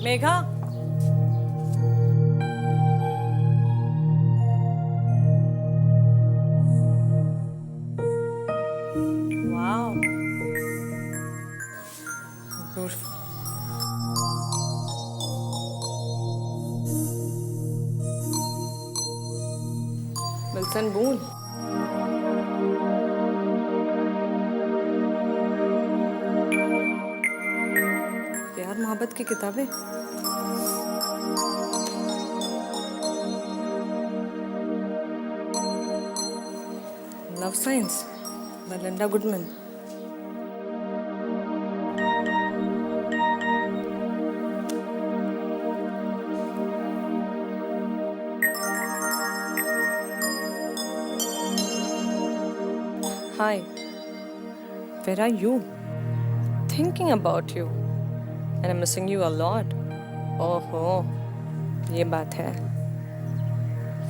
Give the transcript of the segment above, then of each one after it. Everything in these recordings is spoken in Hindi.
Megha, wow, beautiful. विल्सन बून। प्यार मोहब्बत की किताबें। Love science by Linda Goodman. Hi, where are you? Thinking about you, and I'm missing you a lot. ओहो, ये बात है।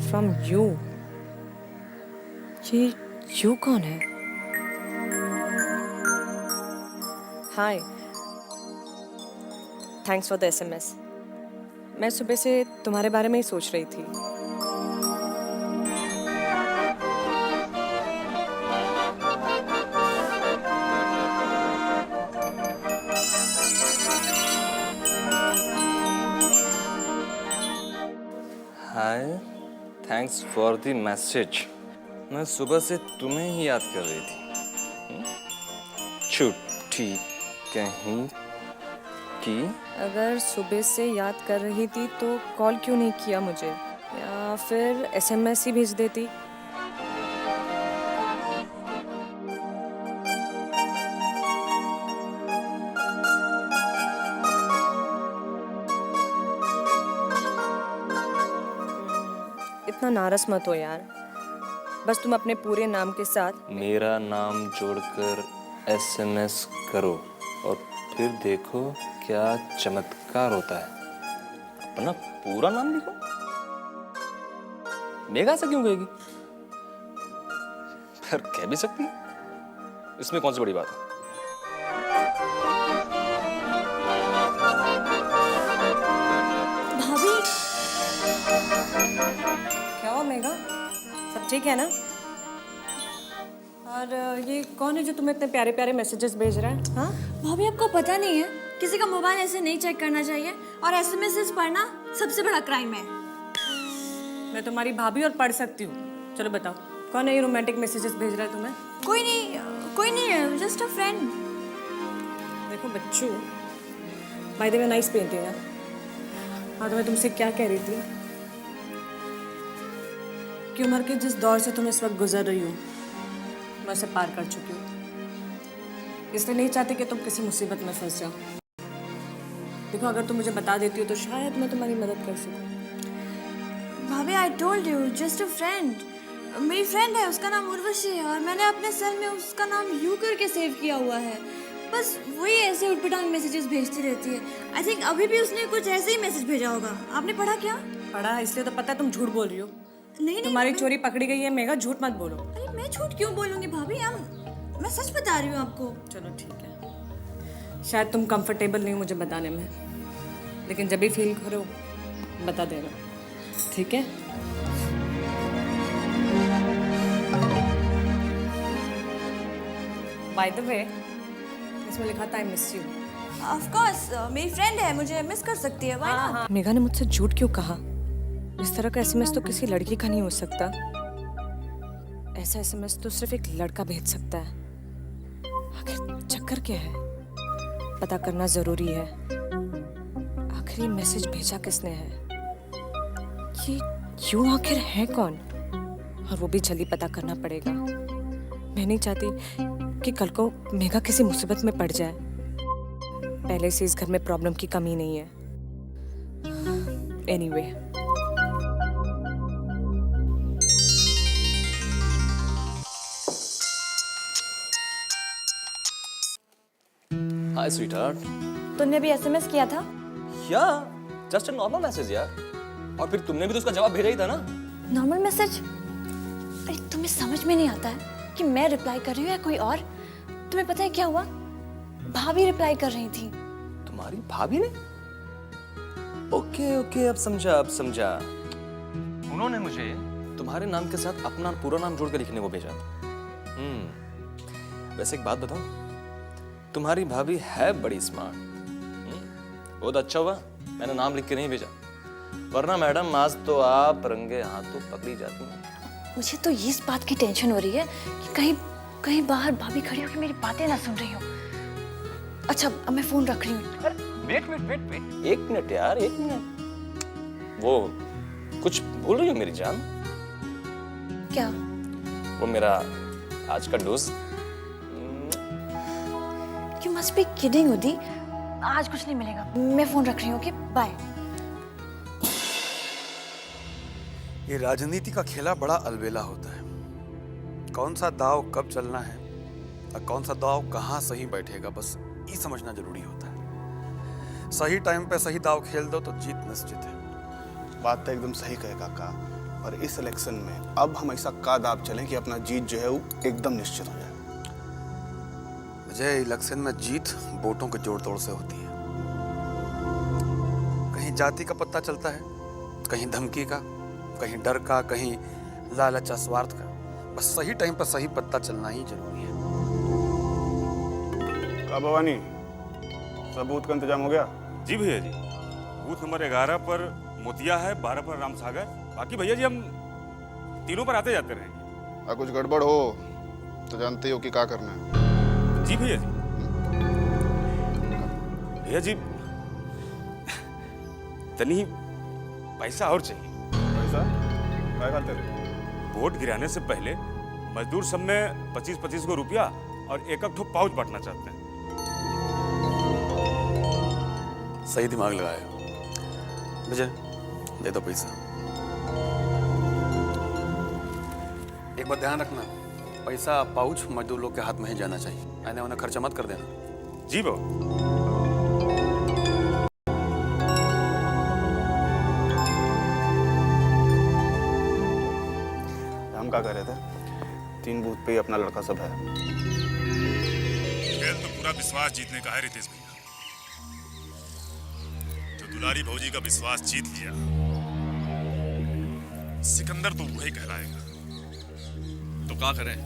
From you. ये you कौन है? Hi. Thanks for the SMS. मैं सुबह से तुम्हारे बारे में ही सोच रही थी। हाय, थैंक्स फॉर द मैसेज। मैं सुबह से तुम्हें ही याद कर रही थी। छुट्टी कहीं की? अगर सुबह से याद कर रही थी तो कॉल क्यों नहीं किया मुझे, या फिर SMS ही भेज देती। इतना नाराज मत हो यार, बस तुम अपने पूरे नाम के साथ मेरा नाम जोड़कर SMS करो और फिर देखो क्या चमत्कार होता है। अपना पूरा नाम लिखो। मेघा से क्यों कहेगी? पर कह भी सकती है, इसमें कौन सी बड़ी बात है। भाभी, क्या हुआ मेघा, सब ठीक है ना? और ये कौन है जो तुम्हें इतने प्यारे प्यारे मैसेजेस भेज रहा है? हाँ भाभी, आपको पता नहीं है, किसी का मोबाइल ऐसे नहीं चेक करना चाहिए, और SMS पढ़ना सबसे बड़ा क्राइम है। मैं तुम्हारी भाभी और पढ़ सकती हूँ। चलो बताओ, कौन है ये रोमांटिक मैसेजेस भेज रहा है तुम्हें? कोई नहीं है, जस्ट अ फ्रेंड। देखो बच्चू, by the way nice painting है। हाँ, तो मैं तुमसे क्या कह रही थी कि उम्र के जिस दौर से तुम इस वक्त गुजर रही हो, मैं उसे पार कर चुकी हूँ। इसलिए नहीं चाहती कि तुम किसी मुसीबत में फंस जाओ। देखो, अगर तुम मुझे बता देती हो तो शायद मैं तुम्हारी मदद कर सकूँ। भाभी, I told you, just a friend. मेरी फ्रेंड है, उसका नाम उर्वशी है, और मैंने अपने सेल में उसका नाम यू करके सेव किया हुआ है। बस वही ऐसे उटपटांग मैसेजेस भेजती रहती है। आई थिंक अभी भी उसने कुछ ऐसे ही मैसेज भेजा होगा। आपने पढ़ा क्या? पढ़ा, इसलिए तो पता है तुम झूठ बोल रही हो। नहीं, तुम्हारी चोरी पकड़ी गई है मेघा, झूठ मत बोलो। अरे मैं झूठ क्यों बोलूंगी भाभी, मैं सच बता रही हूँ आपको। चलो ठीक है, शायद तुम कंफर्टेबल नहीं हो मुझे बताने में, लेकिन जब भी फील करो बता देना, ठीक है? बाय द वे, इसमें लिखा था I miss you. Of course, मेरी फ्रेंड है, मुझे मिस कर सकती है। Why not? मेघा ने मुझसे झूठ क्यों कहा? इस तरह का SMS तो किसी लड़की का नहीं हो सकता। ऐसा SMS तो सिर्फ एक लड़का भेज सकता है। आखिर चक्कर क्या है, पता करना जरूरी है। आखिर ये मैसेज भेजा किसने है? ये यूं आखिर है कौन? और वो भी जल्दी पता करना पड़ेगा। मैं नहीं चाहती कि कल को मेघा किसी मुसीबत में पड़ जाए। पहले से इस घर में प्रॉब्लम की कमी नहीं है। एनीवे, हाय स्वीटहार्ट। तुमने भी SMS किया था? या जस्ट अ नॉर्मल मैसेज यार। और फिर तुमने भी तो उसका जवाब भेजा ही था ना। Normal message? अरे तुम्हें समझ में नहीं आता है कि मैं रिप्लाई कर रही हूँ या कोई और? तुम्हें पता है क्या हुआ? भाभी रिप्लाई कर रही थी। तुम्हारी भाभी ने? ओके ओके, अब समझा। उन्होंने मुझे तुम्हारे नाम के साथ अपना पूरा नाम जोड़ के लिखने को भेजा था। वैसे एक बात बताओ, तुम्हारी भाभी है बड़ी स्मार्ट। बहुत अच्छा हुआ मैंने नाम लिख के नहीं भेजा, वरना मैडम आज तो आप रंगे हाथों पकड़ी जाती हैं। मुझे तो इस बात की टेंशन हो रही है कि कहीं बाहर भाभी खड़ी होकर मेरी बातें ना सुन रही हो। अच्छा, अब मैं फोन रख रही हूँ। वेट, एक मिनट यार, एक मिनट। वो कुछ बोल रही हो मेरी जान? क्या? वो मेरा आज का dose. You must be kidding, उदी। आज कुछ नहीं मिलेगा। मैं फोन रख रही हूँ, ओके? बाय। ये राजनीति का खेला बड़ा अलबेला होता है। कौन सा दाव कब चलना है और कौन सा दाव कहाँ सही बैठेगा, बस ये समझना जरूरी होता है। सही टाइम पे सही दाव खेल दो तो जीत निश्चित है। बात तो एकदम सही कहे काका, और इस इलेक्शन में अब हम ऐसा का दाव चलें कि अपना जीत जो है वो एकदम निश्चित हो जाए। मुझे इलेक्शन में जीत वोटों के जोड़ तोड़ से होती है। कहीं जाति का पता चलता है, कहीं धमकी का, कहीं डर का, कहीं लालच स्वार्थ का। बस सही टाइम पर सही पत्ता चलना ही जरूरी है। का भवानी, सब बूथ का इंतजाम हो गया? जी भैया जी, बूथ नंबर 11 पर मोतिया है, 12 पर राम सागर। बाकी भैया जी हम तीनों पर आते जाते रहेंगे। कुछ गड़बड़ हो तो जानते हो कि क्या करना है। जी भैया जी। भैया जी तनी पैसा और चाहिए। पैसा काय खाते रे? वोट गिराने से पहले मजदूर सब में 25-25 को रुपया और एक ठो पाउच बांटना चाहते हैं। सही दिमाग लगाए। विजय, दे दो पैसा। एक बात ध्यान रखना, पैसा पाउच मजदूर लोग के हाथ में ही जाना चाहिए। आने वाने खर्चा मत कर देना। जी बाबा। हम क्या कह रहे थे, 3 बूथ पे ही अपना लड़का सब है। खेल तो पूरा विश्वास जीतने का है रितेश भैया। जो दुलारी भौजी का विश्वास जीत लिया, सिकंदर तो वही कहलाएगा। तो क्या करें?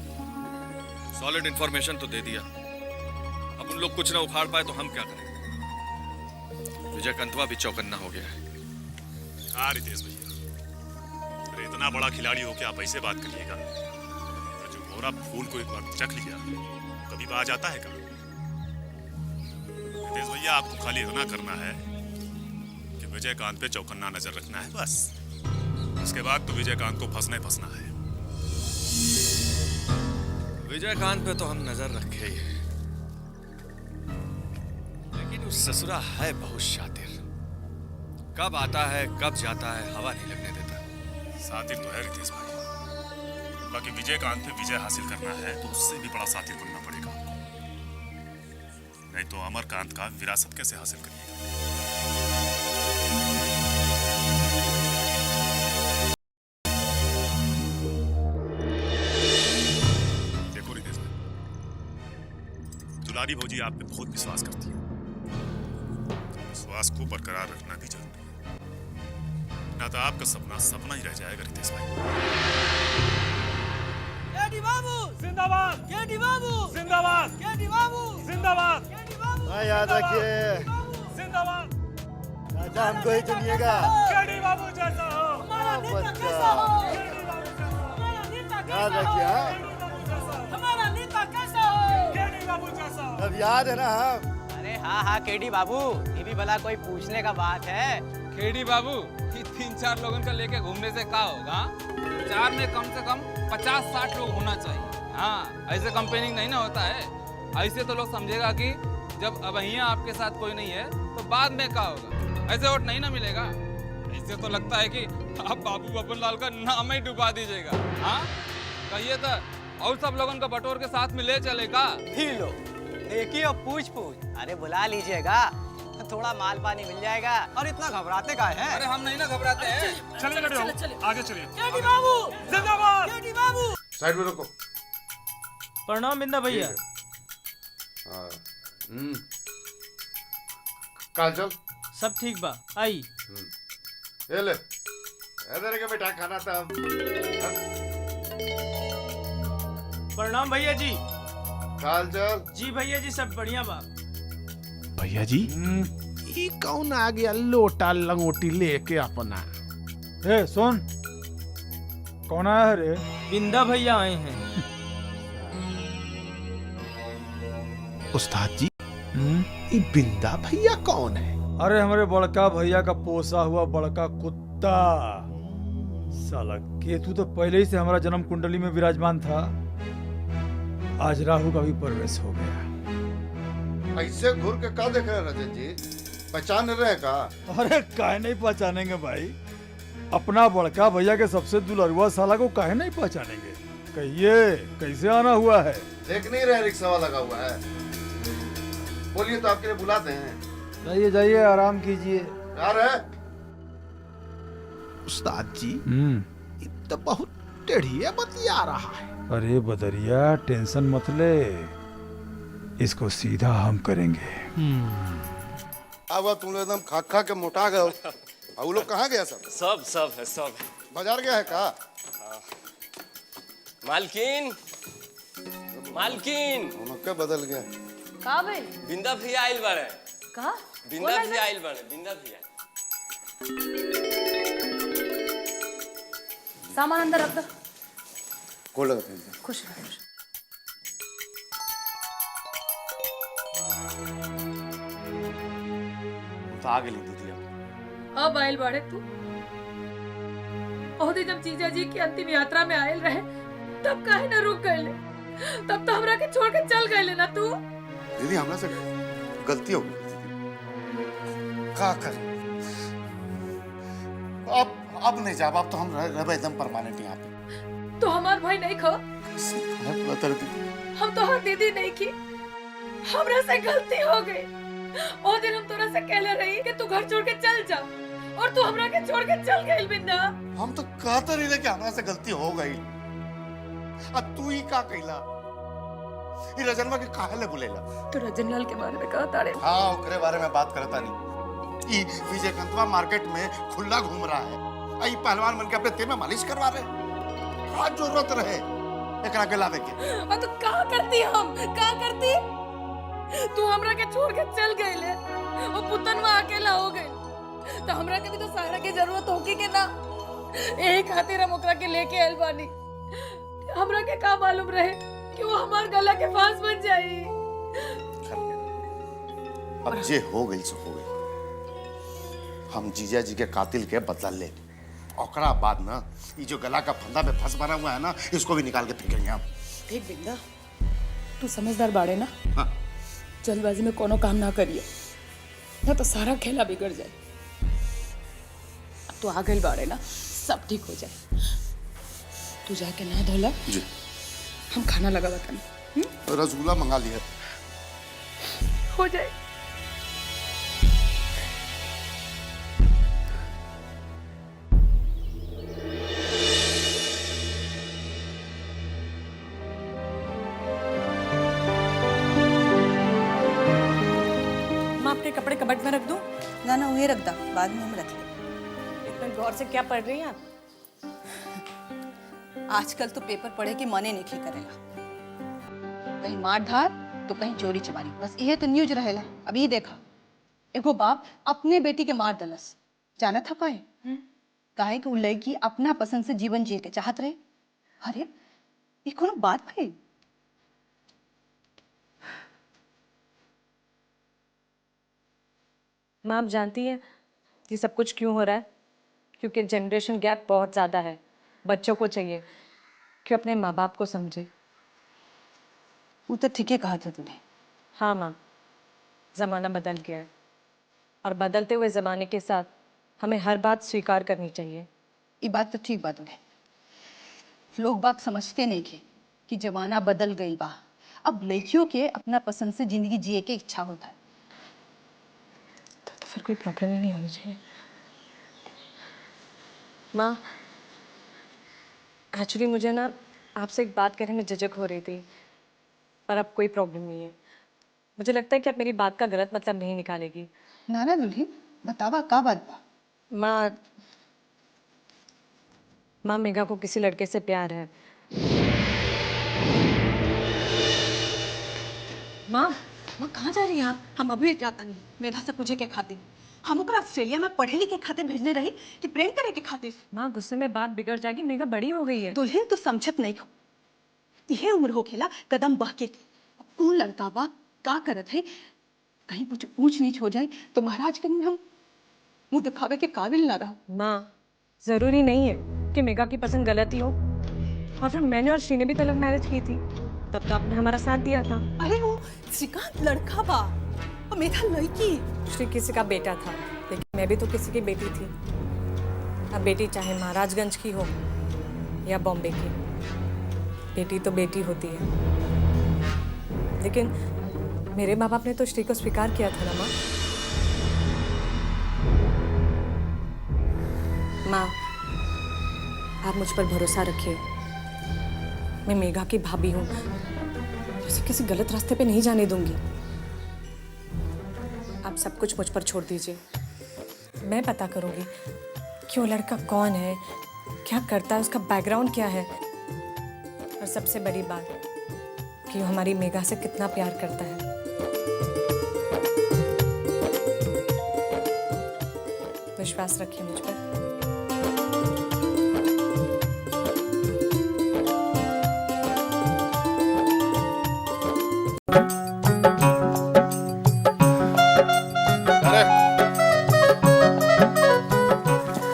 सॉलिड इंफॉर्मेशन तो दे दिया, अब उन लोग कुछ ना उखाड़ पाए तो हम क्या करें? विजय कंथवा भी चौकन्ना हो गया है। हाँ रितेश भैया, अरे इतना बड़ा खिलाड़ी हो के आप ऐसे बात करिएगा। और जो मोरा फूल को एक बार चख लिया, कभी बाज आता है कभी? रितेश भैया, आपको खाली इतना करना है कि विजयकांत पे चौकन्ना नजर रखना है, बस। इसके बाद तो विजयकांत को फंसना है। विजयकांत पे तो हम नजर रखे ही हैं, लेकिन उस ससुरा है बहुत शातिर। कब आता है कब जाता है हवा नहीं लगने देता। सातिर तो है रितेश भाई, बाकी विजयकांत पे विजय हासिल करना है तो उससे भी बड़ा सातिर बनना पड़ेगा, नहीं तो अमरकांत का विरासत कैसे हासिल करिएगा? देखो रितेश भाई, दुलारी भौजी आप पे बहुत विश्वास करती है। विश्वास को बरकरार रखना भी जरूरी है, ना तो आपका सपना सपना ही रह जाएगा रितेश भाई। केडी बाबू जिंदाबाद, केडी बाबू जिंदाबाद, केडी बाबू जिंदाबाद, केडी बाबू याद रखिए, जिंदाबाद। राजा हमको ही चुनिएगा। केडी बाबू जैसा हो, हमारा नेता कैसा हो, केडी बाबू जैसा हो, हमारा नेता कैसा याद हो, रखिए। हाँ, केडी बाबू जैसा हो, हमारा नेता कैसा हो, केडी बाबू जैसा हो। अब याद है ना हम? अरे हाँ हाँ केडी बाबू, ये भी भला कोई पूछने का बात है? केडी बाबू, ये 3-4 लोगों का लेके घूमने से क्या होगा? प्रचार में कम से कम 50-60 लोग होना चाहिए। हाँ, ऐसे कंपेनिंग नहीं ना होता है। ऐसे तो लोग समझेगा कि जब अब यहाँ आपके साथ कोई नहीं है तो बाद में क्या होगा, ऐसे वोट नहीं ना मिलेगा। ऐसे तो लगता है कि आप बाबू बब्बन लाल का नाम ही डुबा दीजिएगा। हाँ, कहिए तो और सब लोगों का बटोर के साथ में ले चलेगा। ही लो, देखिए और पूछ। अरे बुला लीजिएगा, थोड़ा माल पानी मिल जाएगा। और इतना घबराते का है? अरे हम नहीं ना घबराते हैं। चलिए आगे चलिए। केडी बाबू जिंदाबाद, केडी बाबू। साइड में रुको। प्रणाम बिंदा भैया। काल चल, सब ठीक बा आई। ये ले इधर के बेटा खाना था। प्रणाम भैया जी। चाल चल। जी भैया जी सब बढ़िया बा। भैया जी ई कौन आ गया लोटा लंगोटी लेके अपना? ए सुन, कौन आया है रे? बिंदा भैया आए हैं। उस्ताद जी ये बिंदा भैया कौन है? अरे हमारे बड़का भैया का पोसा हुआ बड़का कुत्ता। साला केतु तो पहले ही से हमारा जन्म कुंडली में विराजमान था। आज राहु का भी प्रवेश हो गया। ऐसे घूर के का देख रहे रजत जी? पहचान रहे का? अरे काहे नहीं पहचानेंगे भाई, अपना बड़का भैया के सबसे दुलरुआ साला को काहे नहीं पहचानेंगे? कहिए कैसे आना हुआ है? देख नहीं रहे रिक्शा वाला लगा हुआ है। बोलिए तो आपके लिए बुलाते हैं। जाइए जाइए आराम कीजिए। यार है उस्ताद जी ये तो बहुत टेढ़िया बतिया रहा है। अरे बदरिया टेंशन मत ले, इसको सीधा हम करेंगे। अब तुम लोग एकदम खा खा के मोटा गए हो। और वो लोग कहाँ गया सब? सब है सब। बाजार गया है का? मालकिन मालकिन उनके बदल गया। का भाई? बिंदा भैया आइल बाड़े। का? बिंदा भैया आइल बाड़े। बिंदा भैया सामान अंदर रख दो। खोल रखे हैं। खुश रहो, खुश तो आ गई दीदी। अब आयल बाड़े तू। ओहदे जब जीजा जी की अंतिम यात्रा में आयल रहे तब काहे न रुक गए? तब तो हमरा के छोड़ के चल गए ना तू। दीदी हमरा से गलती हो गई। का करें? अब नहीं जाब। अब तो हम रह एकदम परमानेंट यहाँ पे। तो हमार भाई नहीं खो, हम तो हर दीदी नहीं की। हमरा से गलती हो गई। ओ दिन हम तोरा से कहले रही कि तू घर छोड़ के चल जा, और तू हमरा के छोड़ के चल गई बिंदा। हम तो कहते रही कि हमरा से गलती हो गई। अब तू ही का कहला? ये रजनवा के काहे ले बुलेला? तो रजनलाल के बारे में कहा तारे। हाँ ओकरे बारे में बात करता नहीं। ई विजयकांतवा मार्केट में खुला घूम रहा है। आई पहलवान बन के अपने तेल में मालिश करवा रहे। आज जरूरत रहे एकरा के लावे के। और तो का करती हम? का करती? तू हमरा के छोड़ के चल गई ले, वो पुतनवा अकेला हो गई। तो हमरा के भी तो सहारा की जरूरत होगी के ना। यही खातिर हम ओकरा के लेके आइल बानी। हमरा के का मालूम रहे कि वो हमार गला के फांस बन जाई। अब जे हो गई सो हो गई। हम जीजा जी के कातिल के बदला ले। ओकरा बाद ना ये जो गला का फंदा में फंस बना हुआ है ना, इसको भी निकाल के फेंकेंगे हम। देख बिंदा, तू समझदार बाड़े ना। हाँ। जल्दबाजी में कोनो काम ना करिए, ना तो सारा खेला बिगड़ जाए। अब तू आ गई बाड़े ना, सब ठीक हो जाए। तू जाके नहा धोला, जी हम खाना लगा बताने। रसगुल्ला मंगा लिया। हो जाए। मैं आपके कपड़े कबट में रख दूं? ना ना वही रख दा, बाद में हम रख ले। इतना गौर से क्या पढ़ रही हैं आप? आजकल तो पेपर पढ़े के मने नहीं करेगा। कहीं मार धार तो कहीं चोरी चमारी, बस यह तो न्यूज रहेला। अभी देखा एगो बाप अपने बेटी के मार दलस। जाना था काहे? काहे कि उ लड़की अपना पसंद से जीवन जिए के चाहत रहे। अरे ये कोनो बात भाई? माँ आप जानती हैं ये सब कुछ क्यों हो रहा है? क्योंकि जनरेशन गैप बहुत ज़्यादा है। बच्चों को चाहिए कि अपने माँ बाप को समझे। वो तो ठीक है कहा था तूने। हाँ माँ, ज़माना बदल गया है और बदलते हुए ज़माने के साथ हमें हर बात स्वीकार करनी चाहिए। ये बात तो ठीक बात है। लोग बात समझते नहीं कि जमाना बदल गई बा। अब लड़कियों के अपना पसंद से जिंदगी जिए के इच्छा होता है। तो फिर कोई प्रॉब्लम ही नहीं होनी चाहिए। माँ एक्चुअली मुझे ना आपसे एक बात करने में झिझक हो रही थी, पर अब कोई प्रॉब्लम नहीं है। मुझे लगता है कि आप मेरी बात का गलत मतलब नहीं निकालेगी। ना ना दुल्ही, बतावा का बात बा? माँ मेघा को किसी लड़के से प्यार है। माँ कहाँ जा रही हैं आप? हम अभी जाता नहीं। मेधा से पूछे के खातिर हम ओकरा ऑस्ट्रेलिया में पढ़े लिखे खातिर भेजने रही कि प्रेम करे के खातिर। माँ गुस्से में बात बिगड़ जाएगी, मेघा बड़ी हो गई है। दुल्हन तो समझत नहीं हो। यह उम्र हो खेला कदम बहके कौन लड़का बा का करत है, कहीं कुछ ऊंच नीच हो जाए तो महाराज कहीं हम मुंह दिखावे के काबिल ना रहो। माँ जरूरी नहीं है कि मेघा की पसंद गलत ही हो, और फिर मैंने और श्री ने भी तो लव मैरिज की थी, तब तो आपने हमारा साथ दिया था। अरे वो श्रीकांत लड़का बा और मेधा लड़की। श्री किसी का बेटा था, लेकिन मैं भी तो किसी की बेटी थी। अब बेटी चाहे महाराजगंज की हो या बॉम्बे की, बेटी तो बेटी होती है। लेकिन मेरे माँ बाप ने तो श्री को स्वीकार किया था ना माँ। माँ आप मुझ पर भरोसा रखिए, मैं मेघा की भाभी हूँ, उसे किसी गलत रास्ते पे नहीं जाने दूंगी। आप सब कुछ मुझ पर छोड़ दीजिए, मैं पता करूंगी कि वो लड़का कौन है, क्या करता है, उसका बैकग्राउंड क्या है, और सबसे बड़ी बात कि वो हमारी मेघा से कितना प्यार करता है। विश्वास रखिए मुझ पर।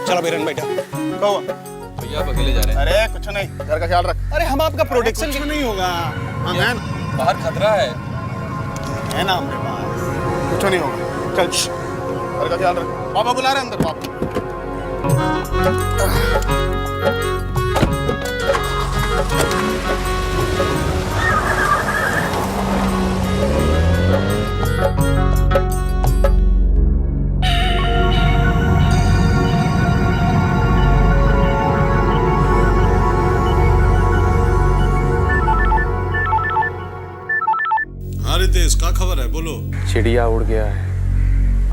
चलो बीरन बैठा। कहो भैया आप अकेले जा रहे हैं? अरे कुछ नहीं, घर का ख्याल रख। अरे हम आपका प्रोटेक्शन कुछ नहीं होगा। हम हैं ना? बाहर खतरा है ना हमारे पास, कुछ नहीं होगा। चल घर का ख्याल रख। पापा बुला रहे हैं अंदर। पापा क्या खबर है, बोलो। चिड़िया उड़ गया है,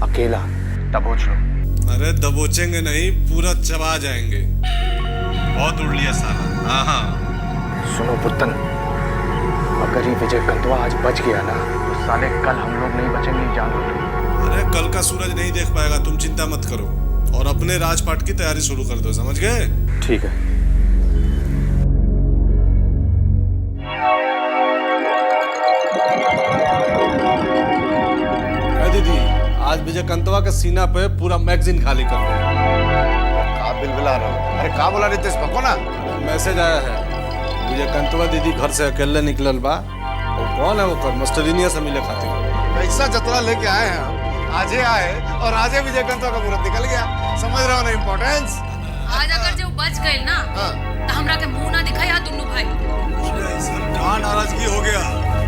अकेला, दबोच लो। अरे दबोचेंगे नहीं, पूरा चबा जाएंगे। बहुत उड़ लिया साला। हाँ हाँ सुनो पुत्तन, अगर ये विजय कंतवा आज बच गया ना तो साले कल हम लोग नहीं बचेंगे, जान लो। अरे कल का सूरज नहीं देख पाएगा, तुम चिंता मत करो, और अपने राजपाट की तैयारी शुरू कर दो, समझ गए? ठीक है। दीदी आज विजय कंतवा के सीना पे पूरा मैगजीन खाली कर दो। का बिलबिला रहा हूँ। अरे का बोला रितेश पको ना? मैसेज आया है, विजय कंतवा दीदी घर से अकेले निकलल बा। वो कौन है, वो कर मस्टरीनिया से मिले खातिर। पैसा जतरा लेके आए हैं हम, आजे आए और आजे विजय कंतवा का मुहूर्त निकल गया। समझ रहे हो ना इम्पोर्टेंस? आज अगर जो बच गए ना तो हमरा के मुंह ना दिखाई दुन्नू भाई। कहाँ नाराजगी हो गया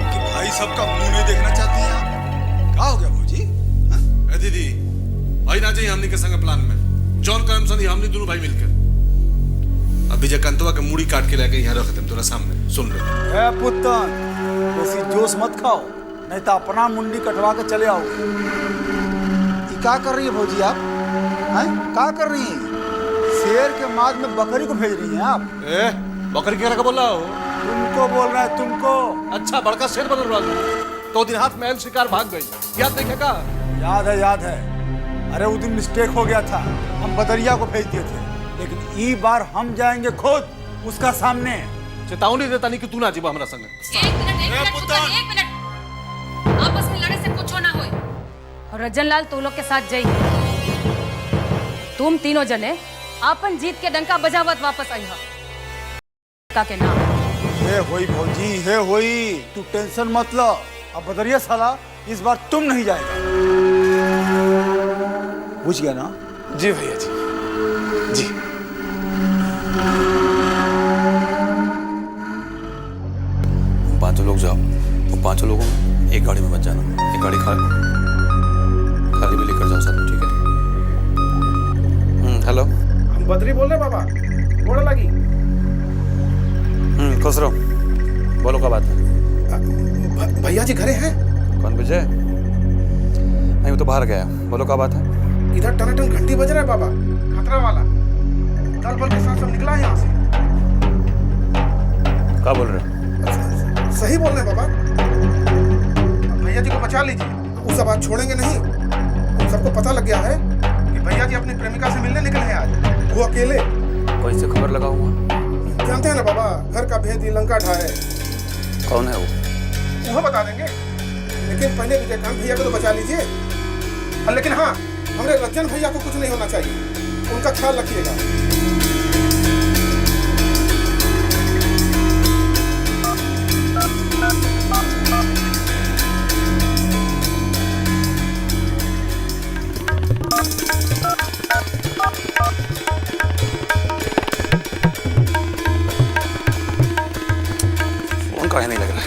कि भाई सबका मुंह नहीं देखना चाहती है? क्या हो गया भौजी? ए दीदी भाई ना चाहिए हमनी के संग प्लान में, जॉन करम सनी हमनी दोनों भाई मिलकर अब विजय कंतवा के मुड़ी काट के लेके यहाँ रख देम तोरा सामने, सुन ले। ए पुत्तन, बेसी जोश मत खाओ, नहीं तो अपना मुंडी कटवा के चले आओ। ये क्या कर रही है भौजी आप? हैं? क्या कर रही हैं? शेर के माद में बकरी को भेज रही हैं आप? ए बकरी क्या बोल रहा हो? तुमको बोल रहा है, तुमको। अच्छा बड़का शेर बन रहा हूँ तो दिन हाथ में शिकार भाग गई, याद देखेगा? याद है। अरे उस दिन मिस्टेक हो गया था, हम बदरिया को भेज दिए थे, लेकिन ई बार हम जाएंगे खुद उसका सामने। चेतावनी देता नहीं कि तू ना जीवा हमारा संग। एक मिनट आपस में लड़े से कुछ ना होए। और रजन लाल तू लोग के साथ जाइए। तुम तीनों जने आपन जीत के डंका बजावत वापस आई हो का के नाम। हे होई भौजी, हे होई, तू टेंशन मत लो। अब बदरिया साला इस बार तुम नहीं जाएगा, बुझ गया ना? जी भैया जी। जी पांचों लोग जाओ, वो पांचों लोगों में एक गाड़ी में मत जाना, एक गाड़ी खाली भी लेकर जाओ साथ में, ठीक है? हेलो, हम बद्री बोल रहे बाबा, गोड़ा लगी। खुश रहो, बोलो क्या बात है? भैया जी घरे हैं? कौन विजय? नहीं वो तो बाहर गया, बोलो क्या बात है? इधर टनाटन घंटी बज रहा है बाबा, खतरा वाला। दल बल के साथ सब निकला है यहाँ से। क्या बोल रहे हो? सही बोल रहे हैं बाबा। भैया जी को बचा लीजिए, वो सब आज छोड़ेंगे नहीं। उन सबको पता लग गया है कि भैया जी अपनी प्रेमिका से मिलने निकले हैं आज, वो अकेले। कैसे खबर लगा हुआ? जानते हैं ना बाबा, घर का भेद लंका ढाए। कौन है वो? वो बता देंगे, लेकिन पहले विजयकांत भैया को तो बचा लीजिए। लेकिन हाँ, हमारे रंजन भैया को कुछ नहीं होना चाहिए, उनका ख्याल रखिएगा। फोन काहे नहीं लग रहा है?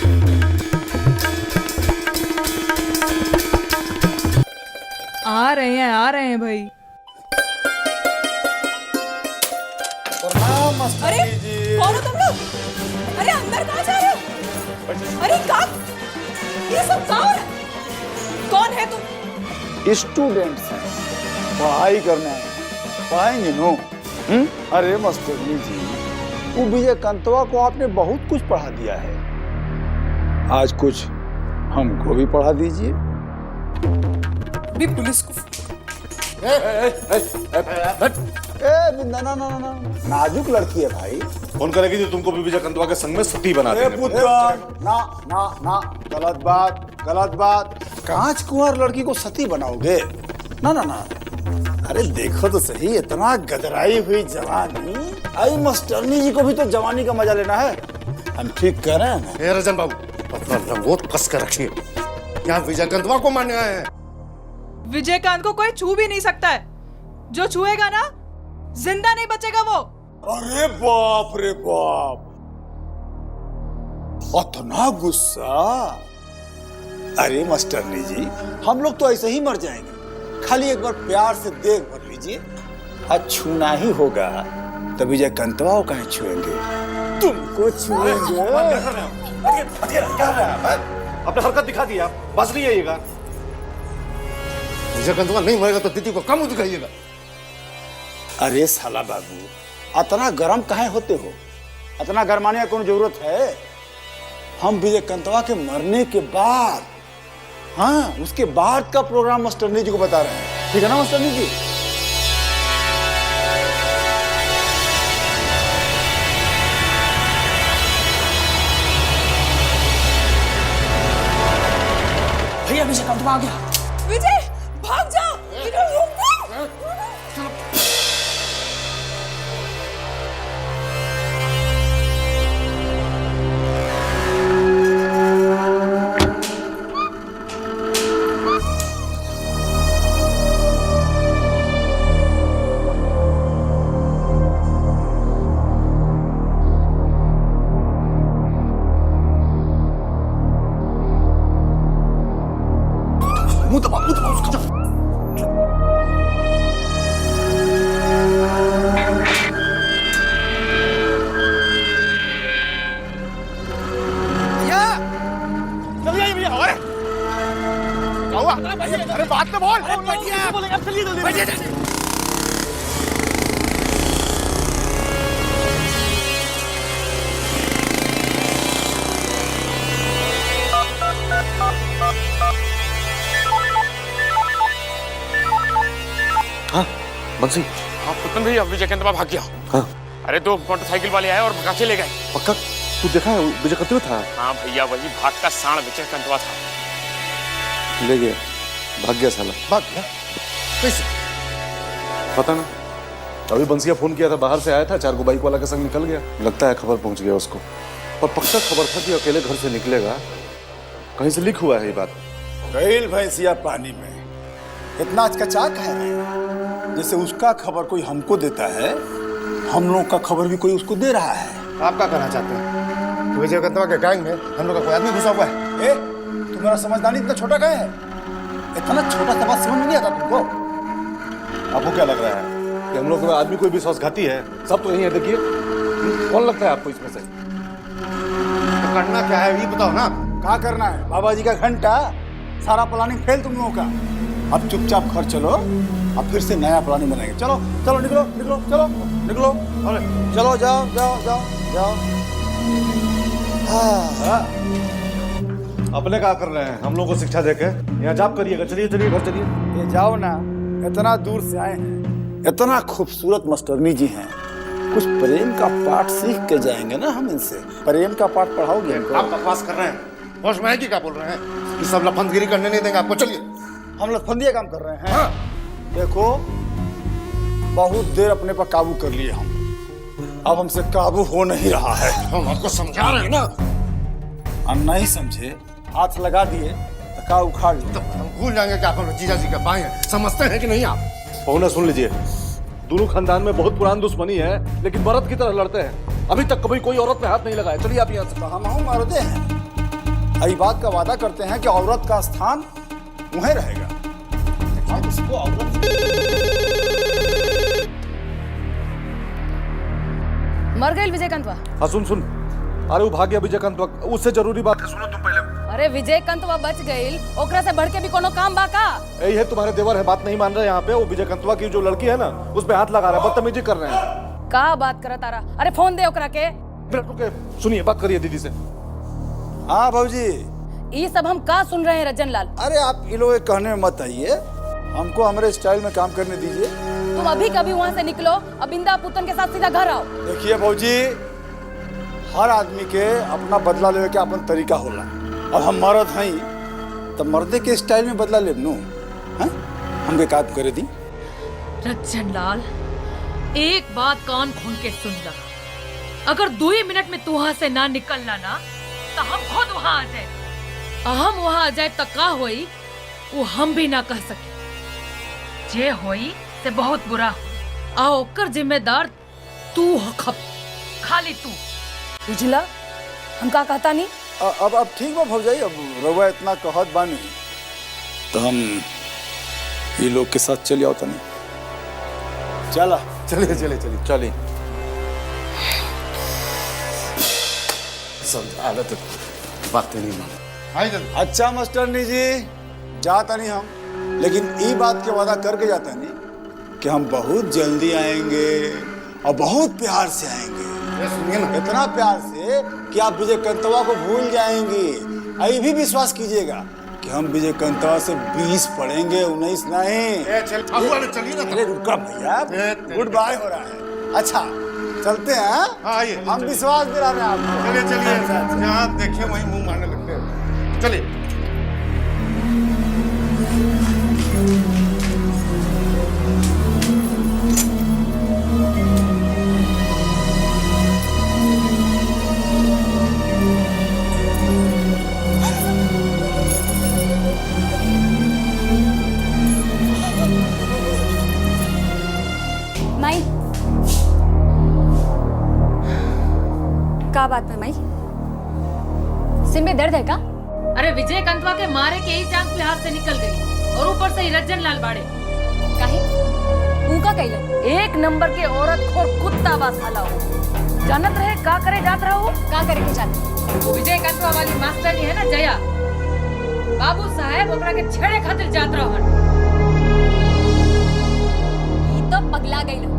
आ रहे हैं भाई। अरे कौन हो तुम लोग? अरे अंदर कहाँ जा रहे हो? अरे कहाँ? ये सब कौन है? कौन है तुम? स्टूडेंट्स हैं, पढ़ाई करने आए, पढ़ाएंगे नो। अरे मास्टरनी जी, वो विजयकांतवा को आपने बहुत कुछ पढ़ा दिया है, आज कुछ हमको भी पढ़ा दीजिए। भी पुलिस को ना ना ना ना, नाजुक लड़की है भाई। फोन करेगी तो तुमको भी विजयकांतवा के संग में सती बना देंगे। ना ना ना, गलत बात, गलत बात। कांच कुंवर लड़की को सती बनाओगे? ना ना ना, अरे देखो तो सही, इतना गदराई हुई जवानी। आई मास्टरनी जी को भी तो जवानी का मजा लेना है, हम ठीक कह रहे हैं ना? रजन बाबू, अपना लंगोट कस कर रखिए, यहाँ विजयकांतवा को मारने आए हैं। विजयकांत को कोई छू भी नहीं सकता है, जो छुएगा ना जिंदा नहीं बचेगा वो। अरे बाप रे बाप, इतना गुस्सा? अरे मास्टरनी जी, हम लोग तो ऐसे ही मर जाएंगे, खाली एक बार प्यार से देख भर लीजिए। आज छूना ही होगा तो विजयकांतवा को कहीं छुएंगे, तुमको छुएंगे। अपना हरकत दिखा दी आप, बस नहीं आइएगा। विजयकांतवा नहीं मरेगा तो दीदी को कम दिखाइएगा। अरे साला बाबू, इतना गरम काहे होते हो? इतना गरमाने की कौन जरूरत है? हम विजयकांतवा के मरने के बाद, हाँ उसके बाद का प्रोग्राम मास्टरनी जी को बता रहे हैं, ठीक है ना मास्टरनी जी? भैया विजयकांतवा आ गया। विजय भाग जाओ, विजय रुक जाओ। मुंह दबा उसका। भैया जल्दी आइए भैया। अरे क्या हुआ? अरे बात तो बोल। बोलेगा, चलिए जल्दी। हाँ बंसी। हाँ पुतन भैया, विजयकांतवा भाग गया। हाँ अरे 2 मोटरसाइकिल वाले आए और भगा के ले गए। पक्का तू देखा है विजयकांतवा था? हाँ भैया, वही भाग का साण विजयकांतवा था। ले गया, भाग गया साला। भाग गया कैसे? पता ना, अभी बंसिया फोन किया था, बाहर से आया था, 4 बाइक वाला के संग निकल गया। लगता है खबर पहुंच गया उसको, और पक्का खबर था कि अकेले घर से निकलेगा। कहीं से लीक हुआ है ये बात। गईल भैंसिया पानी में, इतना अचकचा कह रहे हैं जैसे उसका खबर कोई हमको देता है, हम लोग का खबर भी कोई उसको दे रहा है। आप क्या कहना चाहते हैं? तो विजयकांतवा के गैंग में हम लोग का कोई आदमी घुसा हुआ है। तुम्हारा समझदारी इतना छोटा कहे है? इतना छोटा सा बात समझ में नहीं आता तुमको? आपको क्या लग रहा है कि हम लोग आदमी कोई विश्वासघाती है? सब तो यही है, देखिए। कौन लगता है आपको इसमें से? तो करना क्या है ये बताओ ना। क्या करना है? बाबा जी का घंटा, सारा प्लानिंग फेल तुम लोगों का। अब चुपचाप घर चलो, अब फिर से नया प्लानिंग बनाएंगे। चलो चलो निकलो निकलो, चलो निकलो, अरे चलो जाओ जाओ जाओ जाओ। हाँ। अपने क्या कर रहे हैं? हम लोगों को शिक्षा देके यहाँ जाप करिएगा। चलिए चलिए घर चलिए। ये जाओ ना, इतना दूर से आए हैं, इतना खूबसूरत मास्टरनी जी हैं, कुछ प्रेम का पाठ सीख के जाएंगे ना हम इनसे। प्रेम का पाठ पढ़ाओगे इनको? आप बकवास कर रहे हैं, होश में है कि क्या बोल रहे हैं? ये सब लफंदगिरी करने नहीं देंगे आपको। चलिए। हम लफंदिया काम कर रहे हैं। हाँ। देखो, बहुत देर अपने पर काबू कर लिए हम, अब हमसे काबू हो नहीं रहा है। हम आपको समझा रहे हैं ना। हम नहीं समझे, हाथ लगा दिए तो का उखाड़ लो। तो हम भूल जाएंगे कि आप जीजा जी के भाई हैं। समझते हैं कि नहीं आप? बहुना सुन लीजिए, दोनों खानदान में बहुत पुरानी दुश्मनी है, लेकिन मर्द की तरह लड़ते हैं। अभी तक कभी कोई औरत पे हाथ नहीं लगाया। चलिए आप यहाँ से। हम मर्दे हैं, इस बात का वादा करते हैं कि औरत का स्थान वहीं रहेगा। उसको औरत मर गए विजयकांतवा। हाँ सुन सुन, अरे वो भाग गया विजयकांतवा, उससे जरूरी बात है, सुनो तुम पहले। अरे विजयकांतवा बच गई, ओकरा से बढ़ के भी कोनो काम बाका। यही है तुम्हारे देवर है, बात नहीं मान रहे यहाँ पे। वो विजयकांतवा की जो लड़की है ना, उस पे हाथ लगा रहा है, बदतमीजी कर रहे हैं। का बात करत तारा? अरे फोन दे ओकरा के। सुनिए, बात करिए दीदी से। हाँ भाजी, ये सब हम का सुन रहे हैं रजन लाल? अरे आप ये लोग कहने में मत आइए, हमको हमारे स्टाइल में काम करने दीजिए। तुम अभी कभी वहाँ से निकलो, अब बिंदा पुतन के साथ सीधा घर आओ। देखिए भौजी, हर आदमी के अपना बदला लेवे के अपन तरीका होला। अब हम मर्द हैं तो मर्दे के स्टाइल में बदला ले नू, हमके काम करे दी। रजन लाल, एक बात कान खोल के सुन ला, अगर 2 ही मिनट में तू वहाँ से ना निकलना ना, तो हम खुद वहाँ आ जाए। हम वहाँ आ जाए तो का होई वो हम भी ना कह सके। जे होई से बहुत बुरा आ, ओकर जिम्मेदार तू हो, खाली तू। बुझला हम का कहता नहीं। अब ठीक बा भौजाई, अब रउआ इतना कहत बानी तो हम ये लोग के साथ चल आओ तनी। चला चलिए चलिए चलिए चलिए। समझा तो बात नहीं मान। अच्छा मास्टरनी जी, जाता नहीं हम, लेकिन ये बात के वादा करके जाता नहीं कि हम बहुत जल्दी आएंगे और बहुत प्यार से आएंगे। सुनिए ना, इतना प्यार से कि आप विजयकांतवा को भूल जाएंगे। अभी भी विश्वास कीजिएगा कि हम विजयकांतवा से 20 पढ़ेंगे, 19 नहीं। चलिए रुका भैया, गुड बाय हो रहा है। अच्छा चलते हैं, हम विश्वास दिला रहे हैं आपको। चलिए चलिए, जहाँ देखिए वहीं मुंह मारने लगते हैं। चलिए। माई, का बात है माई? सिर में दर्द है का? अरे विजयकांतवा के मारे के ही चांस पे हाथ से निकल गई, और ऊपर से ही रजन लाल बाड़े। काहे? उनका कहिलो एक नंबर के औरत खोर कुत्ता बा साला हो। जानत रहे का करे जात रहा हो? का करे के जात? वो विजयकांतवा वाली मास्टरनी है ना जया, बाबू साहब ओकरा के छेड़े खातिर जात रहन। ये तो पगला गई लो।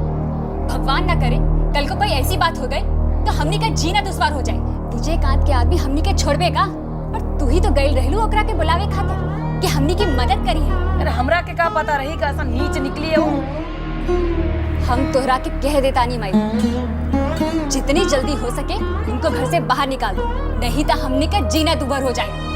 भगवान ना करे कल को कोई ऐसी बात हो गई तो हमनी का जीना दुश्वार हो जाए। विजयकांत के आदमी हमनी के छोड़बे का? और तू ही तो गई रहलू ओकरा के बुलावे खातिर कि हमनी की मदद करी है। अरे हमरा के का पता रही का ऐसा नीच निकली है वो। हम तोहरा के कह देता नहीं माई, जितनी जल्दी हो सके उनको घर से बाहर निकाल दो, नहीं तो हमनी का जीना दुभर हो जाए।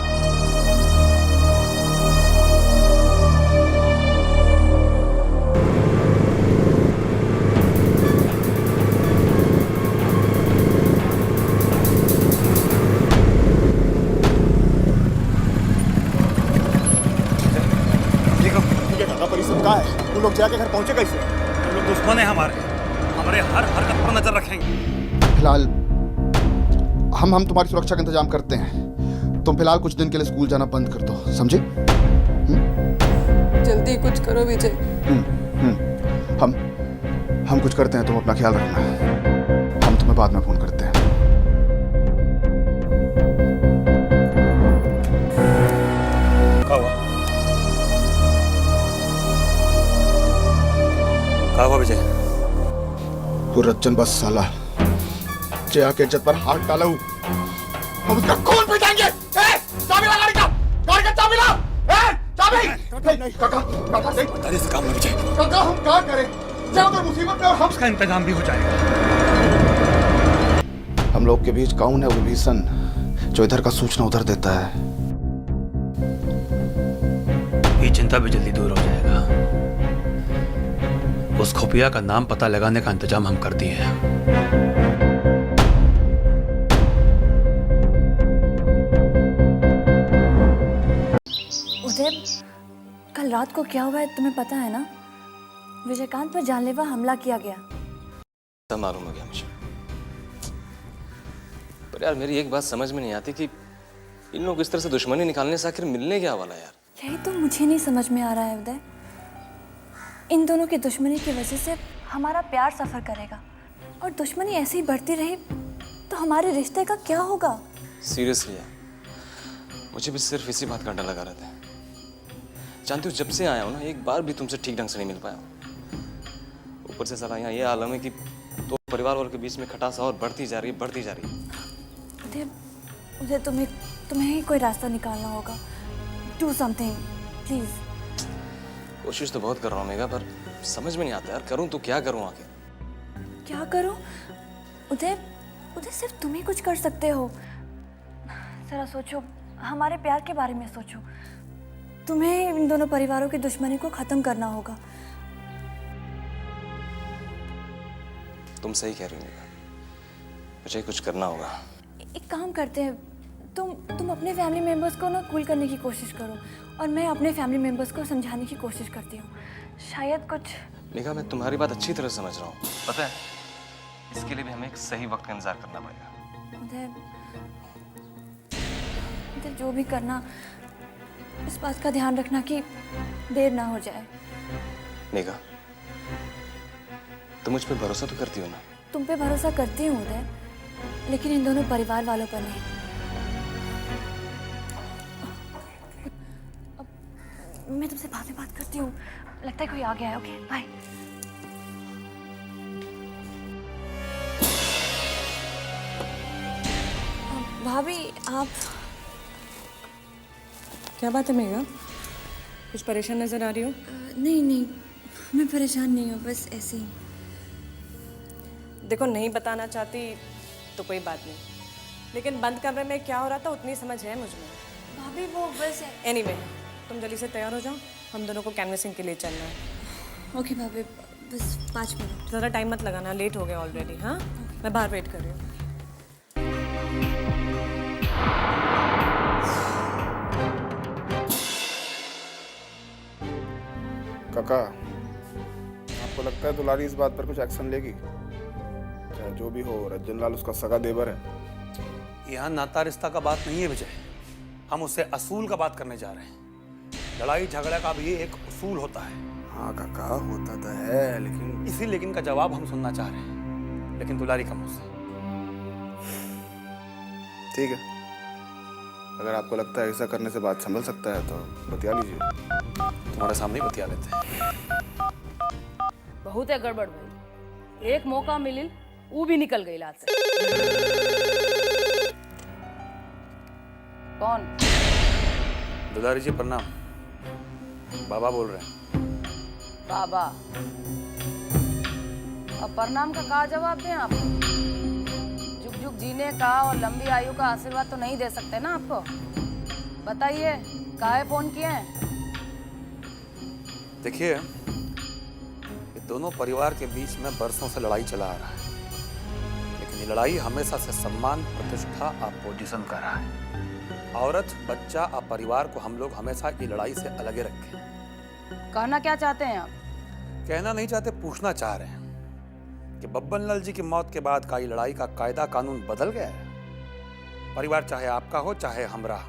कहाँ है? तुम लोग जाके घर पहुंचे कैसे? तुम लोग दुश्मन है हमारे हर हरकत पर नजर रखेंगे। फिलहाल हम तुम्हारी सुरक्षा का इंतजाम करते हैं। तुम फिलहाल कुछ दिन के लिए स्कूल जाना बंद कर दो, समझे? जल्दी कुछ करो विजय। हम कुछ करते हैं, तुम अपना ख्याल रखना। हम तुम्हें बाद में फोन करते हैं। कहा हुआ विजय? वो रज्जन बस साला जया के इज्जत पर हाथ डाला हूं, हम उसका खून पीटेंगे। चाबी ला गाड़ी का चाबी ला। चाबी नहीं काका, काका नहीं, अरे इस काम में विजय, काका हम क्या करें? जब तो मुसीबत में और हम उसका इंतजाम भी हो जाएगा। हम लोग के बीच कौन है वो विभीषण जो इधर का सूचना उधर देता है? ये चिंता भी जल्दी दूर हो जाएगा। उस खुफिया का नाम पता लगाने का इंतजाम हम कर दिए हैं। उदय, कल रात को क्या हुआ है तुम्हें पता है ना? विजयकांत पर जानलेवा हमला किया गया। सब मालूम हो गया मुझे, पर यार मेरी एक बात समझ में नहीं आती कि इन लोग इस तरह से दुश्मनी निकालने से आखिर मिलने क्या वाला यार? यही तो मुझे नहीं समझ में आ रहा है उदय। इन दोनों की दुश्मनी की वजह से हमारा प्यार सफर करेगा, और दुश्मनी ऐसे ही बढ़ती रही तो हमारे रिश्ते का क्या होगा? सीरियसली यार, मुझे भी सिर्फ इसी बात का डर लगा रहता है। जानती हूँ, जब से आया हूँ ना, एक बार भी तुमसे ठीक ढंग से नहीं मिल पाया हूँ। ऊपर से साला यहाँ ये आलम है कि तो परिवार वालों के बीच में खटास और बढ़ती जा रही है, बढ़ती जा रही है। उदय, उदय तुम्हें ही कोई रास्ता निकालना होगा। Do something please. कोशिश तो बहुत कर रहा हूँ मेघा, पर समझ में नहीं आता यार, करूँ तो क्या करूँ आखिर? क्या करूं? उदय, उदय सिर्फ तुम ही कुछ कर सकते हो। जरा सोचो, हमारे प्यार के बारे में सोचो। तुम्हें इन दोनों परिवारों की दुश्मनी को खत्म करना होगा। तुम सही कह रही हो मेघा, मुझे कुछ करना होगा। एक काम करते हैं, तुम अपने फैमिली मेंबर्स को ना कूल करने की कोशिश करो, और मैं अपने फैमिली मेंबर्स को समझाने की कोशिश करती हूँ। शायद कुछ। मेघा, मैं तुम्हारी बात अच्छी तरह समझ रहा हूँ, पता है इसके लिए भी हमें एक सही वक्त का इंतजार करना पड़ेगा। उदय, उदय जो भी करना, इस बात का ध्यान रखना कि देर ना हो जाए। मेघा, तुम मुझ पे भरोसा तो करती हो ना? तुम पे भरोसा करती हूँ उदय, लेकिन इन दोनों परिवार वालों पर नहीं। मैं तुमसे बाद में बात करती हूँ, लगता है कोई आ गया है। Okay bye. भाभी आप। क्या बात है मेघा, कुछ परेशान नजर आ रही हो? नहीं नहीं, मैं परेशान नहीं हूँ, बस ऐसे ही। देखो, नहीं बताना चाहती तो कोई बात नहीं, लेकिन बंद कमरे में क्या हो रहा था उतनी समझ है मुझ में। भाभी वो बस एनीवे, तुम जल्दी से तैयार हो जाओ, हम दोनों को कैनवसिंग के लिए चलना है। ओके भाभी, बस 5 मिनट। ज़्यादा टाइम मत लगाना, लेट हो गया ऑलरेडी। हाँ, मैं बाहर वेट कर रही हूँ। काका, आपको लगता है दुलारी इस बात पर कुछ एक्शन लेगी? चाहे जो भी हो, रज्जन लाल उसका सगा देवर है। यहाँ नाता रिश्ता का बात नहीं है विजय, हम उससे असूल का बात करने जा रहे हैं। लड़ाई झगड़ा का भी एक उसूल होता है। हाँ काका, होता तो है, लेकिन इसी लेकिन का जवाब हम सुनना चाह रहे हैं, लेकिन दुलारी का मुंह से। ठीक है, अगर आपको लगता है ऐसा करने से बात संभल सकता है तो बतिया लीजिए। तुम्हारे सामने ही बतिया लेते हैं। बहुत है गड़बड़ भाई, एक मौका मिलिल वो भी निकल गई लात से। कौन? दुलारी जी प्रणाम, बाबा बोल रहे हैं। बाबा? अब प्रणाम का क्या जवाब दें आप? जुग जुग जीने का और लंबी आयु का आशीर्वाद तो नहीं दे सकते ना आपको। बताइए, काहे फोन किए हैं? देखिए, ये दोनों परिवार के बीच में बरसों से लड़ाई चला आ रहा है, लेकिन ये लड़ाई हमेशा से सम्मान, प्रतिष्ठा और पोजीशन का रहा है। औरत, बच्चा और परिवार को हम लोग हमेशा ये लड़ाई से अलग ही रखे हैं। कहना क्या चाहते हैं आप? कहना नहीं चाहते, पूछना चाह रहे हैं कि बब्बन लाल जी की मौत के बाद का ये लड़ाई का कायदा कानून बदल गया है। परिवार चाहे आपका हो चाहे हमरा,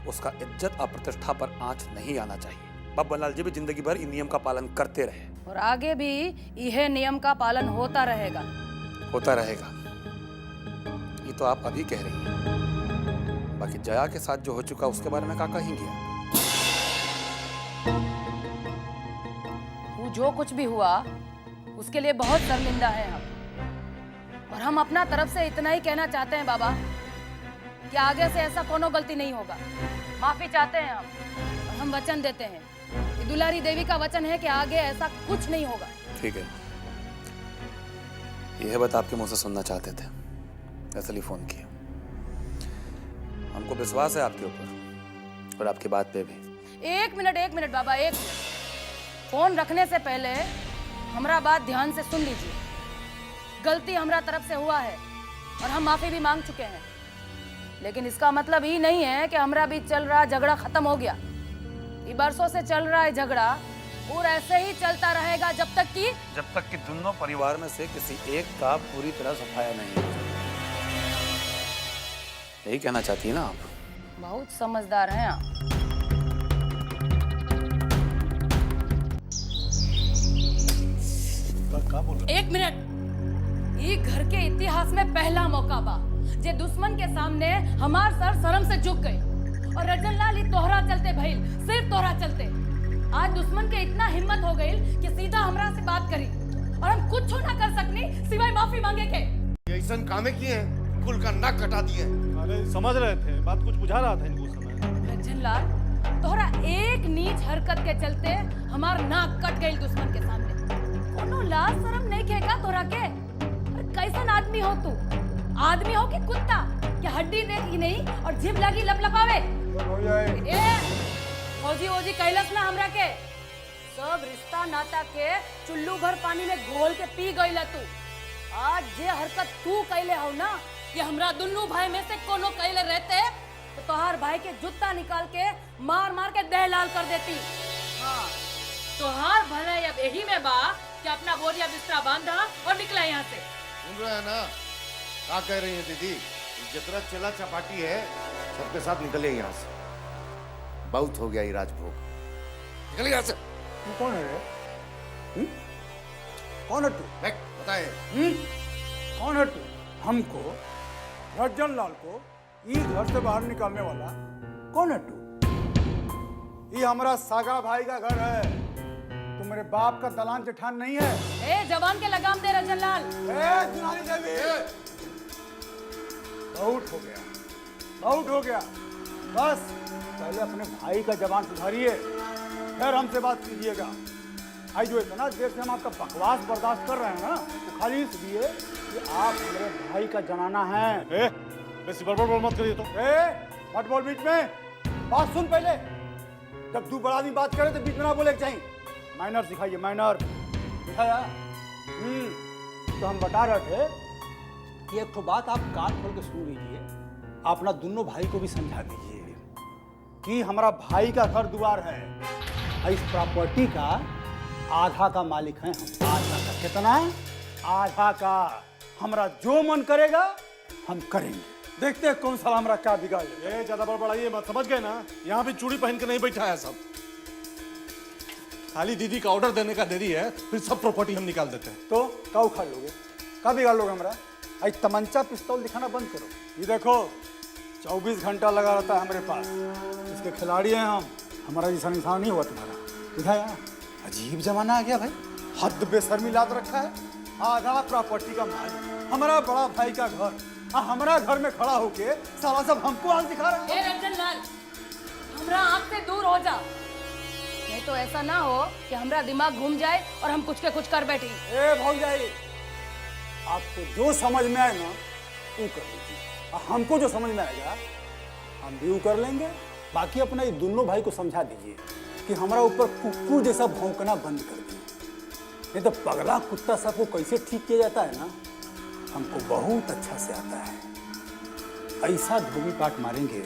उसका इज्जत और प्रतिष्ठा पर आंच नहीं आना चाहिए। बब्बन लाल जी भी जिंदगी भर इन नियम का पालन करते रहे और आगे भी यह नियम का पालन होता रहेगा। होता रहेगा, ये तो आप अभी कह रही हैं। बाकी जया के साथ जो हो चुका उसके बारे में क्या कहेंगे? वो जो कुछ भी हुआ उसके लिए बहुत शर्मिंदा है हम। और हम अपना तरफ से इतना ही कहना चाहते हैं बाबा कि आगे से ऐसा कोनो गलती नहीं होगा। माफी चाहते हैं हम, और हम वचन देते हैं कि दुलारी देवी का वचन है कि आगे ऐसा कुछ नहीं होगा। ठीक है, यह बात आपके मुंह से सुनना चाहते थे, इसलिए फोन किया। हमको विश्वास है आपके ऊपर और आपकी बात पे भी। एक मिनट बाबा, एक मिनट। फोन रखने से पहले हमारा बात ध्यान से सुन लीजिए। गलती हमारा तरफ से हुआ है और हम माफी भी मांग चुके हैं, लेकिन इसका मतलब ही नहीं है कि हमारा बीच चल रहा झगड़ा खत्म हो गया। ये बरसों से चल रहा है झगड़ा और ऐसे ही चलता रहेगा जब तक कि दोनों परिवार में से किसी एक का पूरी तरह सफाया नहीं हो जाए। यही कहना चाहती है ना आप? बहुत समझदार हैं आप। एक मिनट। ये घर के इतिहास में पहला मौका बा जे दुश्मन के सामने हमार सर शर्म से झुक गए। और रजन लाल ही तोहरा चलते भइल, सिर्फ तोहरा चलते। आज दुश्मन के इतना हिम्मत हो गई कि सीधा हमरा से बात करी और हम कुछ ना कर सकनी सिवाय माफी मांगे के। ऐसा कामे किए हैं, कुल का नाक कटा दिए। अरे समझ रहे थे, बात कुछ बुझा रहा था इनको उस समय। रजन लाल, तोहरा एक नीच हरकत के चलते हमार नाक कट गई दुश्मन के सामने। कोनो लाज शर्म नहीं खेगा तोरा के? कैसन आदमी हो तू? आदमी हो कि कुत्ता? क्या हड्डी देखी नहीं और जिभ लगी लपलपावे? ए फौजी वोजी कैलस ना हमरा के। सब रिश्ता नाता के चुल्लू भर पानी में घोल के पी गईला तू। आज जे हरकत तू कैले हो ना, ये हमरा दुन्नू भाई में से कोनो कैले रहते तो तोहार भाई के जूता निकाल के मार मार के देह लाल कर देती। हाँ, तोहार भलाई अब यही में बा कि अपना बोरिया बिस्तरा बांधा और निकला यहाँ से। सुन रहे हैं ना क्या कह रही है दीदी? जितना चला चपाटी है सबके साथ निकले यहाँ से। बहुत हो गया ये राजभोग, निकले यहाँ से। तू कौन है रे? कौन है तू? बताए कौन है तू? हमको रजन लाल को इस घर से बाहर निकालने वाला कौन है तू? ये हमारा सागा भाई का घर है। तू मेरे बाप का दलान जेठान नहीं है। ए जवान के लगाम दे रजन लाल। दुलारी देवी, बहुत हो गया, बहुत हो गया। बस पहले अपने भाई का जवान सुधारिए, फिर हमसे बात कीजिएगा। आई जो इतना देर से हम आपका बकवास बर्दाश्त कर रहे हैं ना, तो खाली इसलिए कि आप मेरे भाई का जनाना है। बेसी बड़बड़ मत करिए तो। मत बोल बीच में, बात सुन पहले। जब दो बड़ा आदमी बात करे तो बीच में ना बोले चाहिए। माइनर सिखाइए, माइनर सिखाया। तो हम बता रहे थे कि एक तो बात आप कान खोल के सुन लीजिए, अपना दोनों भाई को भी समझा दीजिए कि हमारा भाई का घर द्वार है। इस प्रॉपर्टी का आधा का मालिक है हम। आधा का कितना? आधा का। हमारा जो मन करेगा हम करेंगे। देखते हैं कौन सा हमारा क्या बिगाड़ ले। ज्यादा बड़बड़ाइए मत, समझ गए ना? यहाँ पे चूड़ी पहन के नहीं बैठा है सब। खाली दीदी का ऑर्डर देने का देरी है, फिर सब प्रॉपर्टी हम निकाल देते हैं। तो क्या उखाड़ लोगे? क्या बिगाड़ लोगे हमारा? आज तमंचा पिस्तौल दिखाना बंद करो। ये देखो 24 घंटा लगा रहता है हमारे पास। इसके खिलाड़ी हैं हम। हमारा जैसा निशान नहीं हुआ तुम्हारा। दिखाया? अजीब जमाना आ गया भाई। हद बेशर्मी लाद रखा है। आधा प्रॉपर्टी का मालिक, हमारा बड़ा भाई का घर, हमारा घर में खड़ा होके साला सब हमको आंख दिखा रहा है। रंजन लाल, हमरा आंख से दूर हो जा, नहीं तो ऐसा ना हो कि हमारा दिमाग घूम जाए और हम कुछ के कुछ कर बैठे। ए भौजाई, आपको जो समझ में आए ना वो कर लीजिए, और हमको जो समझ में आएगा हम भी वो कर लेंगे। बाकी अपने ये दोनों भाई को समझा दीजिए कि हमारा ऊपर कुकुर जैसा भौंकना बंद कर दिए। नहीं तो पगला कुत्ता सबको कैसे ठीक किया जाता है ना, हमको बहुत अच्छा से आता है। ऐसा धोबी पाट मारेंगे,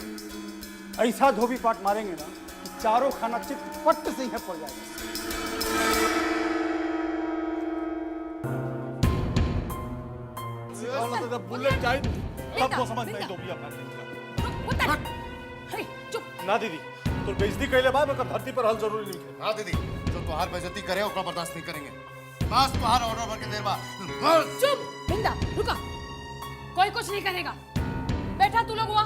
ऐसा धोबी पाट मारेंगे ना कि चारों खाना चिटपट से ही पड़ जाएगा। बुलेट जाए तब तो समझ नहीं दोगी अपना। चुप ना दीदी, तो बेइज्जती कैले बाद में धरती पर हल जरूरी नहीं है। हाँ दीदी, जो तुहार बेइज्जती करे ओकरा बर्दाश्त नहीं करेंगे। बस तुहार ऑर्डर भर के देर बा। चुप बिंदा, रुका। कोई कुछ नहीं करेगा। बैठा तू लोग हुआ,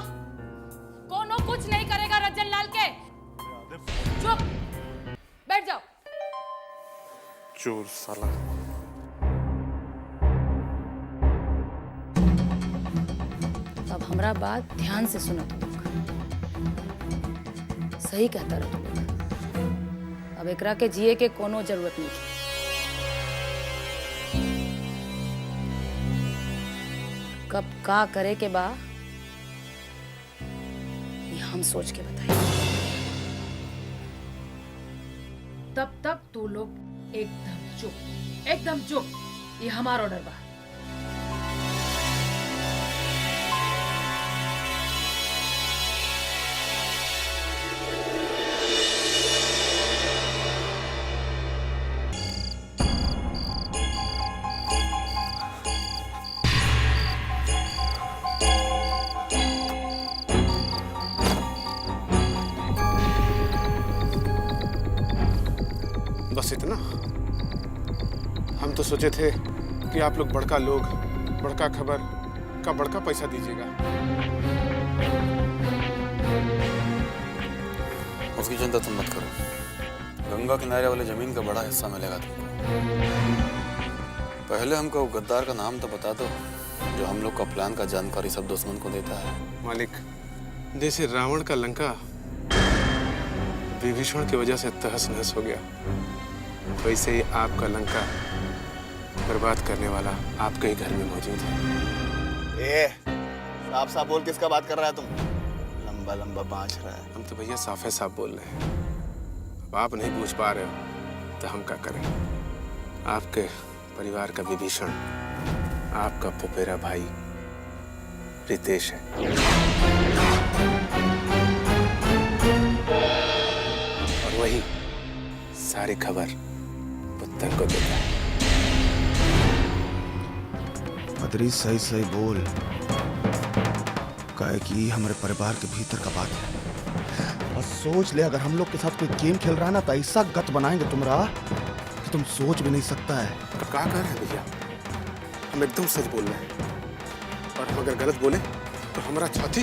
कोनो कुछ नहीं करेगा रजन लाल के। चुप बैठ जाओ। चोर साला। हमरा बात ध्यान से सुनो तुम लोग। सही कहता रहो तुम लोग। अब एकरा के जिए के कोनो जरूरत नहीं है। कब का करे के बा ये हम सोच के बताएं। तब तक तू लोग एकदम चुप। ये हमारा ऑर्डर बा। बस इतना। हम तो सोचे थे कि आप लोग बड़का लोग, बड़का खबर का बड़का पैसा दीजिएगा। उसकी चिंता तुम मत करो, गंगा किनारे वाले जमीन का बड़ा हिस्सा मिलेगा तुमको। पहले हमको गद्दार का नाम तो बता दो जो हम लोग का प्लान का जानकारी सब दुश्मन को देता है। मालिक, जैसे रावण का लंका विभीषण की वजह से तहस नहस हो गया, वैसे ही आपका लंका बर्बाद करने वाला आपके ही घर में मौजूद है। साफ साफ बोल, किसका बात कर रहा है तुम? लंबा लंबा बांच रहा है। हम तो भैया साफे साफ बोल रहे हैं। अब आप नहीं पूछ पा रहे हो तो हम क्या करें? आपके परिवार का विभीषण आपका फुफेरा भाई रितेश है, और वही सारी खबर पुत्तन को देता है। बदरी सही सही बोल, काहे कि हमारे परिवार के भीतर का बात है। और सोच ले, अगर हम लोग के साथ कोई गेम खेल रहा है ना तो ऐसा गत बनाएंगे तुमरा कि तुम सोच भी नहीं सकता है। तो क्या कर रहे हैं भैया? हम एकदम सच बोल रहे हैं, और हम अगर गलत बोले तो हमारा छाती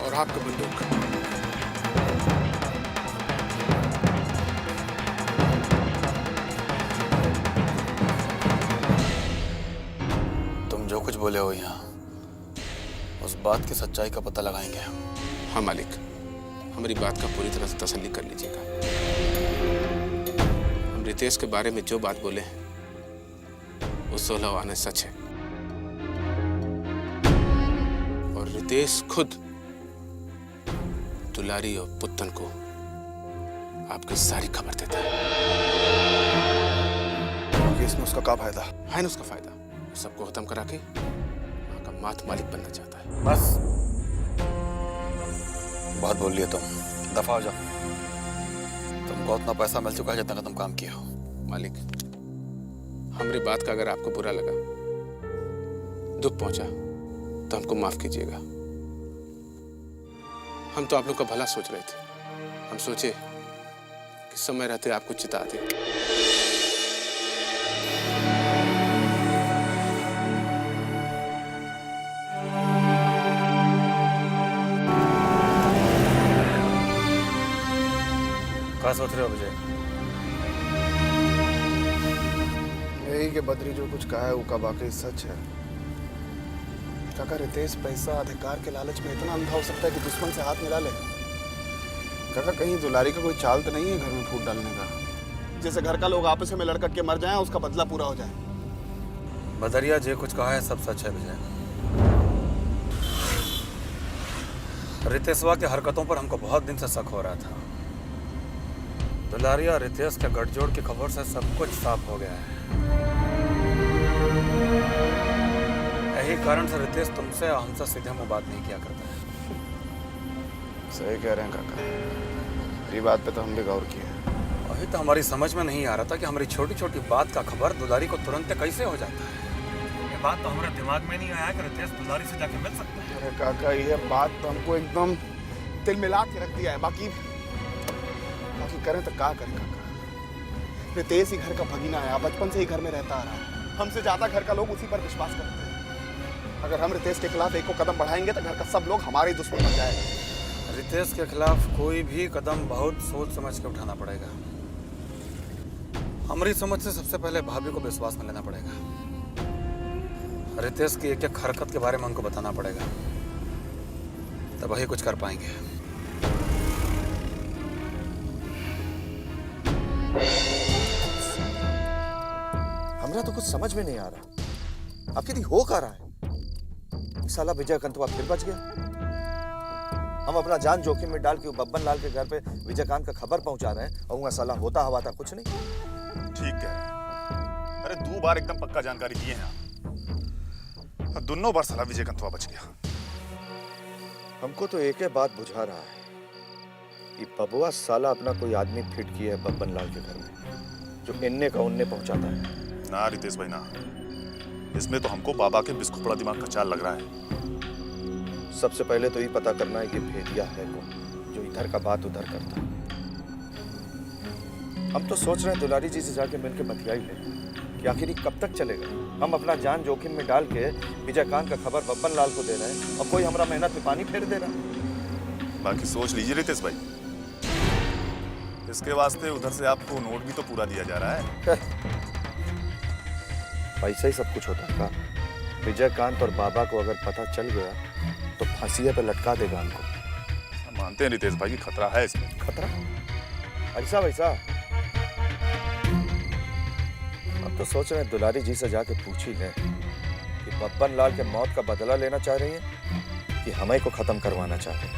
और आपका बंदूक। तुम जो कुछ बोले हो यहाँ, उस बात की सच्चाई का पता लगाएंगे हम। हाँ मालिक, हमारी बात का पूरी तरह से तसल्ली कर लीजिएगा। हम रितेश के बारे में जो बात बोले हैं वो 16 आने सच है, और रितेश खुद दुलारी और पुत्तन को आपकी सारी खबर देता है। इसमें उसका क्या फायदा? है ना उसका फायदा। वो सबको खत्म करा के वहाँ का मात मालिक बनना चाहता है। बस बहुत बोल लिया तुम, दफा हो जाओ। तुमको उतना पैसा मिल चुका है जितना का तुम काम किया हो। मालिक, हमारी बात का अगर आपको बुरा लगा, दुख पहुंचा, तो हमको माफ कीजिएगा। हम तो आप लोग का भला सोच रहे थे। हम सोचे कि समय रहते आपको चिता दें। क्या सोच रहे हो विजय? यही कि बद्री जो कुछ कहा है वो का वाकई सच है। काका, रितेश पैसा अधिकार के लालच में इतना अंधा हो सकता है कि दुश्मन से हाथ मिला ले। काका, कहीं दुलारी का कोई चाल तो नहीं है घर में फूट डालने का? जैसे घर का लोग आपस में लड़कट के मर जाएं, उसका बदला पूरा हो जाए। बदरिया जो कुछ कहा है सब सच है विजय। रितेशवा की हरकतों पर हमको बहुत दिन से शक हो रहा था। दुलारी और रितेश के गठजोड़ की खबर से सब कुछ साफ हो गया है। यही कारण से रितेश तुमसे और हमसे सीधे मुंह बात नहीं किया करता है। सही कह रहे हैं काका, ये बात पे तो हम भी गौर किए हैं। वही तो हमारी समझ में नहीं आ रहा था कि हमारी छोटी छोटी बात का खबर दुलारी को तुरंत कैसे हो जाता है। ये बात तो हमारे दिमाग में नहीं आया कि रितेश दुलारी से जाके मिल सकता है। अरे काका, ये बात तो हमको एकदम तिल मिला के रख दिया है। बाकी करें तो क्या करें काका? रितेश ही घर का भगीना है, बचपन से ही घर में रहता आ रहा है। हमसे ज्यादा घर का लोग उसी पर विश्वास करते हैं। अगर हम रितेश के खिलाफ एक को कदम बढ़ाएंगे तो घर का सब लोग हमारे ही दुश्मन बन जाएंगे। रितेश के खिलाफ कोई भी कदम बहुत सोच समझ के उठाना पड़ेगा। हमारी समझ से सबसे पहले भाभी को विश्वास में लेना पड़ेगा। रितेश की एक एक हरकत के बारे में उनको बताना पड़ेगा। तब वही कुछ कर पाएंगे। हमरा तो कुछ समझ में नहीं आ रहा, आखिर हो क्या रहा है? साला विजय कंतवा फिर बच गया। हम अपना जान जोखिम में डाल के बब्बन लाल के घर पे विजयकांत का खबर पहुंचा रहे हैं और वहां साला होता हवा था कुछ नहीं। ठीक कह रहे हैं। अरे 2 बार एकदम पक्का जानकारी दिए हैं आप। दोनों बार साला विजय कंतवा बच गया। हमको तो एक ही बात बुझा रहा है कि बबुआ साला अपना कोई आदमी फिट किया है बब्बन लाल के घर में, जो इन्ने का उन्ने पहुंचाता है। ना रितेश भाई ना, इसमें तो हमको बाबा के बिस्कुपड़ा दिमाग का चाल लग रहा है। सबसे पहले तो ये पता करना है कि भेदिया है कौन, जो इधर का बात उधर करता है। हम तो सोच रहे हैं दुलारी जी से जाके मिलके बतिया ही ले कि आखिर ये कब तक चलेगा। हम अपना जान जोखिम में डाल के विजयकांत का खबर बब्बन लाल को दे रहे हैं और कोई हमारा मेहनत में पानी फेर दे रहा है। बाकी सोच लीजिए रितेश भाई, इसके वास्ते उधर से आपको नोट भी तो पूरा दिया जा रहा है। पैसा ही सब कुछ होता है का? विजयकांत और बाबा को अगर पता चल गया तो फांसी पे लटका देगा हमको। मानते हैं रितेश भाई कि खतरा है इसमें। खतरा? ऐसा वैसा? हम तो सोच रहे हैं दुलारी जी से जाके पूछ ही लें कि बब्बन लाल के मौत का बदला लेना चाह रही है कि हमें को खत्म करवाना चाह रही है।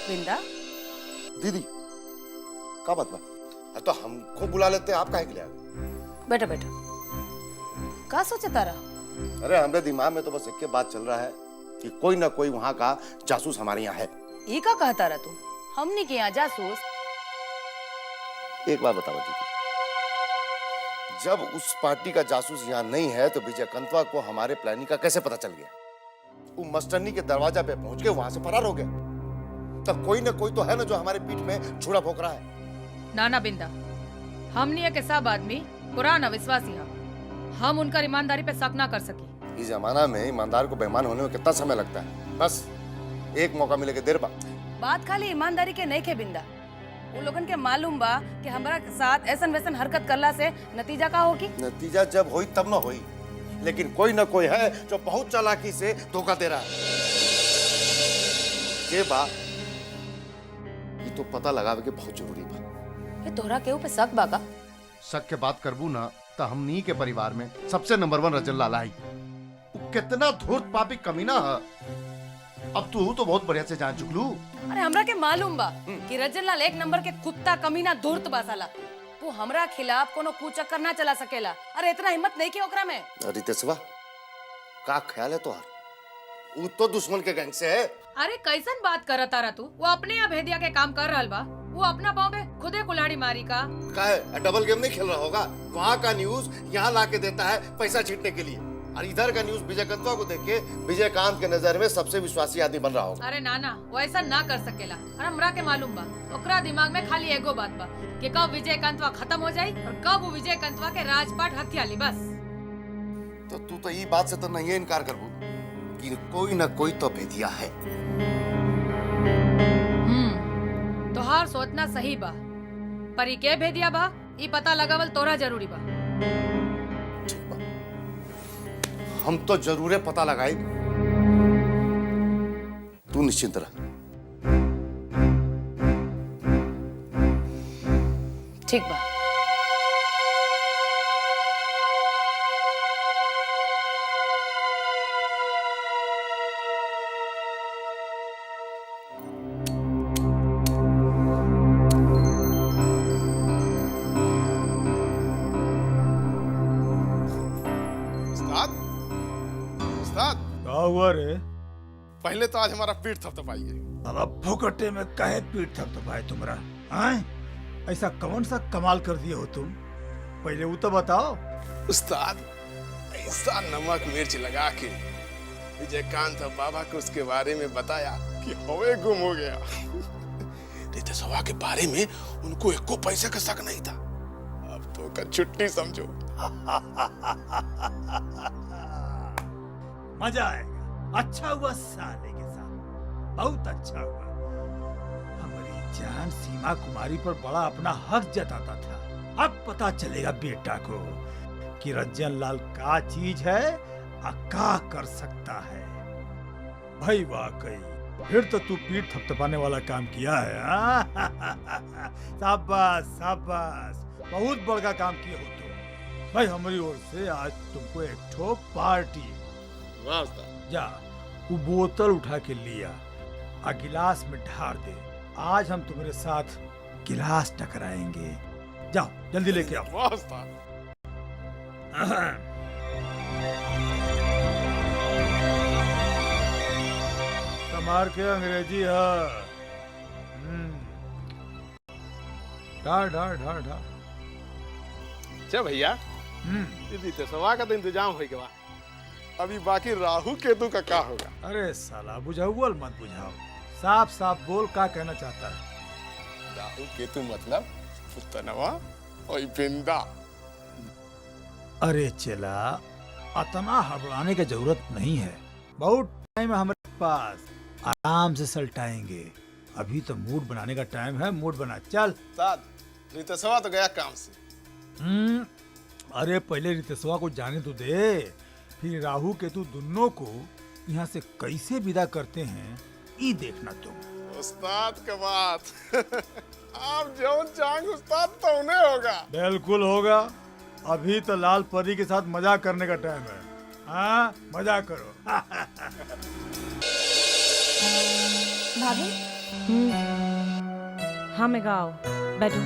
बिंदा दीदी क्या बात बा? तो हमको बुला लेते हैं, आप काहे के लिए आ गए? बेटा बेटा का सोचे तारा? अरे हमारे दिमाग में तो बस एक बात चल रहा है कि कोई ना कोई वहाँ का जासूस हमारे यहाँ है। ये का कहा तारा तू? हमने के यहाँ जासूस? एक बात बताओ दीदी, जब उस पार्टी का जासूस यहाँ नहीं है तो विजय कंतवा को हमारे प्लानिंग का कैसे पता चल गया? वो मस्टरनी के दरवाजा पे पहुंच के वहां से फरार हो गया। तब कोई ना कोई तो है ना जो हमारे पीठ में छुरा भोंक रहा है। नाना बिंदा, हमने के सब आदमी पुराना विश्वासी है, हम उनका ईमानदारी पे शक ना कर सकी। इस जमाना में ईमानदार को बेईमान होने में कितना समय लगता है? बस एक मौका मिले के देर बात खाली ईमानदारी के नहीं के बिंदा, वो लोगन के मालूम बा कि हमारा साथ ऐसन वैसन हरकत करला से नतीजा का होगी। नतीजा जब होई तब ना होई, लेकिन कोई ना कोई है जो बहुत चालाकी से धोखा दे रहा है। के बा ये तो पता लगावे के बहुत जरूरी बा। ये तोहरा के ऊपर शक बा का? शक के बात करबू ना तो हमनी के परिवार में सबसे नंबर 1 रजन लाला है। वो कितना धूर्त पापी कमीना है। अब तू तो बहुत बढ़िया से जान चुकलू। अरे हमरा के मालूम बा कि रजन लाल एक नंबर के कुत्ता कमीना धूर्त बा साला। वो हमरा खिलाफ कोनो कूचक्कर ना चला सकेला। अरे इतना हिम्मत नहीं की ओकरा में। रितेशवा का ख्याल है तोहार? वो तो दुश्मन के गैंग से है। अरे कैसन बात कर तारा तू? वो अपने यहाँ भेदिया के काम कर रहल बा, वो अपना पाँव पे खुदे कुल्हाड़ी मारी का है? डबल गेम नहीं खेल रहा होगा? वहाँ का न्यूज यहाँ ला के देता है पैसा छींटने के लिए, और इधर का न्यूज विजय कंतवा को देख के विजयकांत के नजर में सबसे विश्वासी आदमी बन रहा होगा। अरे नाना, वो ऐसा ना कर सकेला। और हमरा के मालूम बा, ओकरा दिमाग में खाली एगो बात बा कि कब विजय कंतवा खत्म हो जाई और कब वो विजय कंतवा के राजपाट हथिया ली, बस। तो तू तो ये बात से तो नहीं इनकार करबू कि कोई ना कोई तो भेदिया है। तोहार सोचना सही बा, पर ई के भेदिया बा ई पता लगावल तोरा जरूरी बा। हम तो जरूर पता लगाए। तू निश्चिंत रह। ठीक बा। क्या हुआ रे? पहले तो आज हमारा पीठ थपथपाइए। साला भुकटे में काहे पीठ थपथपाए तुम्हारा? हैं? ऐसा कौन सा कमाल कर दिए हो तुम? पहले वो तो बताओ। उस्ताद, ऐसा नमक मिर्च लगा के विजयकांत और बाबा को उसके बारे में बताया कि हवे गुम हो गया। रितेशवा के बारे में उनको एको पैसे का शक नहीं था। अब तो का छुट्टी समझो। मजा आएगा। अच्छा हुआ साले के साथ, बहुत अच्छा हुआ। हमारी जान सीमा कुमारी पर बड़ा अपना हक जताता था। अब पता चलेगा बेटा को कि रंजन लाल का चीज है क्या कर सकता है भाई, वाकई फिर तो तू पीठ थपथपाने वाला काम किया है। हाँ? शाबाश शाबाश, बहुत बड़का काम किया हो तो भाई। हमारी ओर से आज तुमको एक ठो पार्टी। वाह उस्ताद। जा वो बोतल उठा के लिया आ गिलास में ढार दे। आज हम तुम्हारे साथ गिलास टकराएंगे। जाओ जल्दी लेके आओ। वाह उस्ताद। समार के अंग्रेजी है। ढार ढार ढार ढार। अच्छा भैया, दीदी सवा का तो इंतजाम हो गया। अभी बाकी राहु केतु का क्या होगा? अरे साला बुझाउल मत बुझाओ, साफ साफ बोल क्या कहना चाहता है। राहु केतु मतलब पुतनवा और बिंदा। अरे चला, इतना हड़बड़ाने की जरूरत नहीं है, बहुत टाइम है हमारे पास, आराम से सलटाएंगे। अभी तो मूड बनाने का टाइम है, मूड बना चल। उस्ताद रितेशवा तो गया काम से। अरे पहले रितेशवा को जाने तो दे, फिर राहु केतु दोनों को यहाँ से कैसे विदा करते हैं ये देखना तुम। उस्ताद का बात आप जो चाहेंगे उस्ताद तो उन्हें होगा। बिल्कुल होगा। अभी तो लाल परी के साथ मजाक करने का टाइम है। हाँ मजाक करो। भाभी हाँ मेघा, आओ बैठो,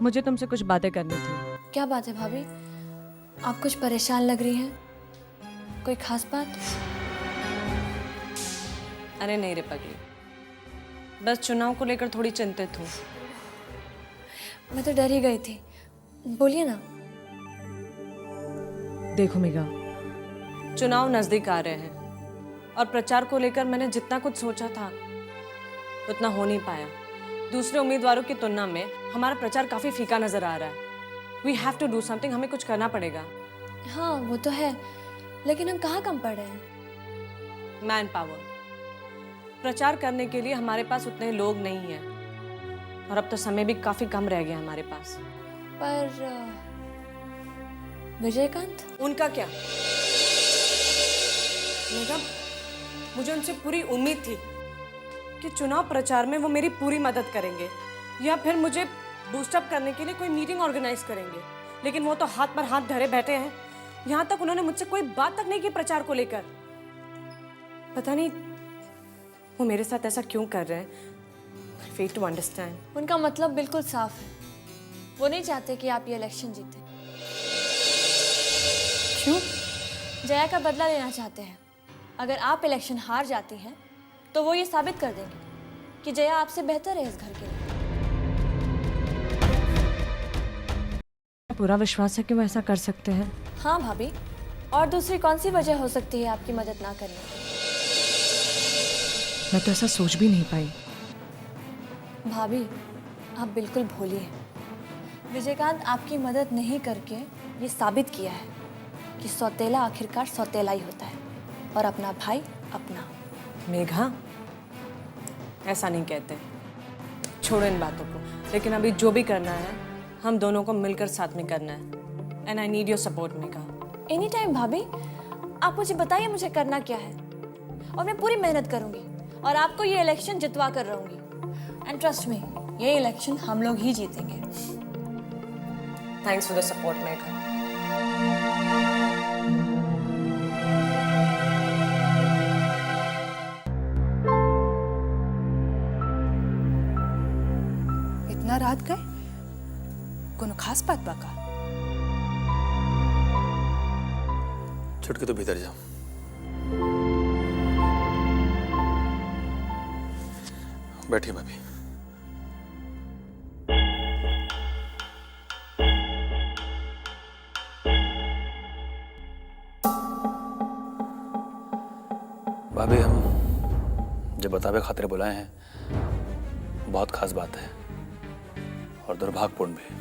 मुझे तुमसे कुछ बातें करनी थी। क्या बात है भाभी? आप कुछ परेशान लग रही हैं। कोई खास बात? अरे नहीं रे पगली, बस चुनाव को लेकर थोड़ी चिंतित हूँ। मैं तो डर ही गई थी, बोलिए ना। देखो मेघा, चुनाव नजदीक आ रहे हैं और प्रचार को लेकर मैंने जितना कुछ सोचा था उतना हो नहीं पाया। दूसरे उम्मीदवारों की तुलना में हमारा प्रचार काफी फीका नजर आ रहा है। We have to do something, हमें कुछ करना पड़ेगा। हाँ वो तो है, लेकिन हम कहाँ कम पड़ रहे हैं? Man power. प्रचार करने के लिए हमारे पास उतने लोग नहीं हैं और अब तो समय भी काफी कम रह गया हमारे पास। पर विजयकांत? उनका क्या? मेघा, मुझे उनसे पूरी उम्मीद थी कि चुनाव प्रचार में वो मेरी पूरी मदद करेंगे या फिर मुझे बूस्टअप करने के लिए कोई मीटिंग ऑर्गेनाइज करेंगे, लेकिन वो तो हाथ पर हाथ धरे बैठे हैं। यहाँ तक उन्होंने मुझसे कोई बात तक नहीं की प्रचार को लेकर। पता नहीं वो मेरे साथ ऐसा क्यों कर रहे हैं। I fail to understand। उनका मतलब बिल्कुल साफ है, वो नहीं चाहते कि आप ये इलेक्शन जीते। क्यों? जया का बदला लेना चाहते हैं। अगर आप इलेक्शन हार जाती हैं तो वो ये साबित कर देंगे कि जया आपसे बेहतर है इस घर के लिए। पूरा विश्वास है कि वो ऐसा कर सकते हैं। हाँ भाभी, और दूसरी कौन सी वजह हो सकती है आपकी मदद ना करने की? मैं तो ऐसा सोच भी नहीं पाई। भाभी आप बिल्कुल भोली हैं। विजयकांत आपकी मदद नहीं करके ये साबित किया है कि सौतेला आखिरकार सौतेला ही होता है और अपना भाई अपना। मेघा, ऐसा नहीं कहते, छोड़ो इन बातों को। लेकिन अभी जो भी करना है हम दोनों को मिलकर साथ में करना है। And I need your support Megha. Any time भाभी, आप मुझे बताइए मुझे करना क्या है और मैं पूरी मेहनत करूंगी और आपको ये इलेक्शन जितवा कर रहूंगी। एंड ट्रस्ट मी, ये इलेक्शन हम लोग ही जीतेंगे। Thanks for the support Megha. इतना रात गए, कोनो खास बात बाका? छुटके तो भीतर जाओ। बैठिए भाभी। भाभी, हम जो बतावे खातिर बुलाए हैं बहुत खास बात है और दुर्भाग्यपूर्ण भी।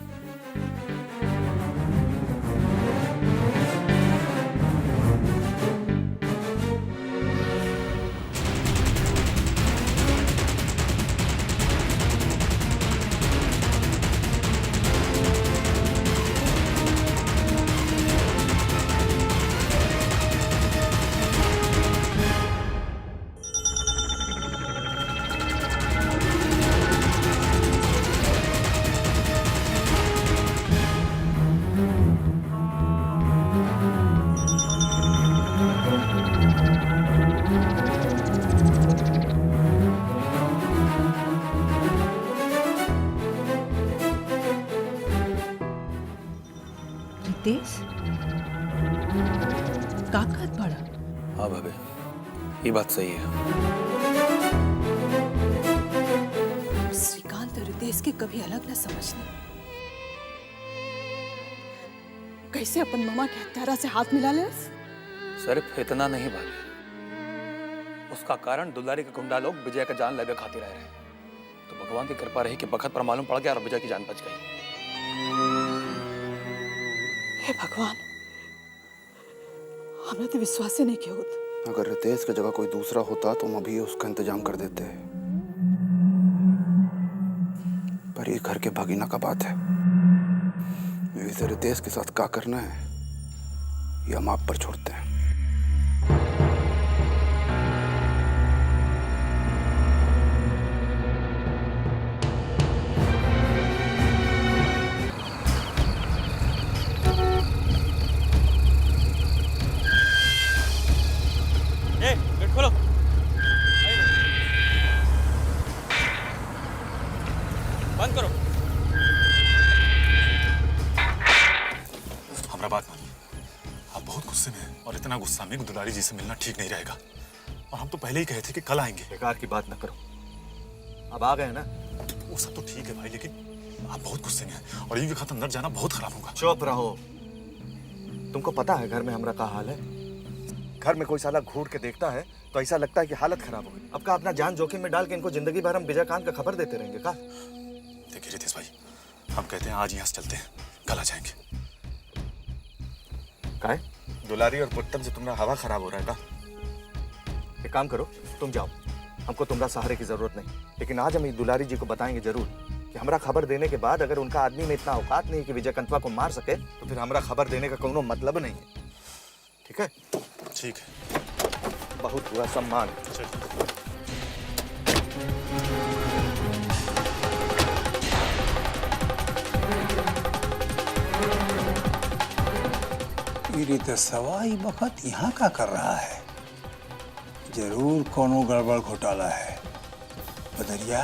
रितेश काकत बड़ा हाँ भाभी, ये बात सही है। श्रीकांत और रितेश के कभी अलग न समझना। कैसे अपन मामा के हत्यारा से हाथ मिला ले? सिर्फ इतना नहीं भाभी, उसका कारण दुलारी के गुंडा लोग विजय का जान लेवे खाते रह रहे हैं। तो भगवान की कृपा रही कि बखत पर मालूम पड़ गया और विजय की जान बच गई। हे भगवान, हमें तो विश्वास ही नहीं किया होता। अगर रितेश की जगह कोई दूसरा होता तो हम अभी उसका इंतजाम कर देते। पर ये घर के भगीना का बात है। इसे रितेश के साथ क्या करना है ये हम आप पर छोड़ते हैं। गेट खोलो। बंद करो। हमारा बात मानिए, आप बहुत गुस्से में हैं और इतना गुस्सा में दुलारी जी से मिलना ठीक नहीं रहेगा। और हम तो पहले ही कहे थे कि कल आएंगे। बेकार की बात न करो, अब आ गए ना। वो सब तो ठीक है भाई, लेकिन आप बहुत गुस्से में हैं और ये खत्म न जाना बहुत खराब होगा। चुप रहो। तुमको पता है घर में हमरा का हाल है? घर में कोई साला घूर के देखता है तो ऐसा लगता है कि हालत खराब हो गई। अब का अपना जान जोखिम में डाल के इनको जिंदगी भर हम विजयकांत का खबर देते रहेंगे का? देखिए रितेश भाई, हम कहते हैं आज यहाँ से चलते हैं, कल आ जाएंगे। काहे? दुलारी और पुत्तम से तुम्हारा हवा खराब हो रहा है का? एक काम करो, तुम जाओ, हमको तुम्हारा सहारे की जरूरत नहीं। लेकिन आज हम दुलारी जी को बताएंगे जरूर कि हमरा खबर देने के बाद अगर उनका आदमी में इतना औकात नहीं है कि विजयकांतवा को मार सके तो फिर हमरा खबर देने का कोनो मतलब नहीं है। ठीक है? ठीक है। बहुत हुआ सम्मान। रितेशवा ई वक्त यहाँ का कर रहा है? जरूर कोनो गड़बड़ घोटाला है। बदरिया,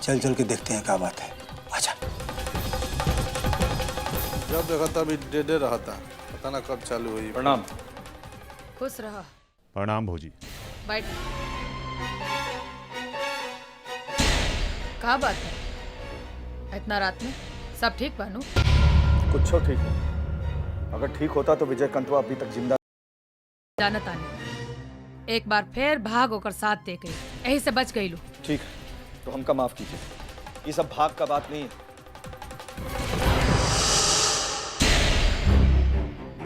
चल चल के देखते हैं क्या बात है। आजा। जब देखा तब डेडे रहा था, पता ना कब चालू हुई। प्रणाम। खुश रहा। प्रणाम भौजी। बैठ। क्या बात है? इतना रात में सब ठीक बानू? कुछ ठीक है। अगर ठीक होता तो विजयकांतवा अभी तक जिंदा। जानत आने एक बार फिर भाग होकर साथ दे गई, यही से बच गई लो। ठीक है, तो हमका माफ कीजिए। ये सब भाग का बात नहीं है।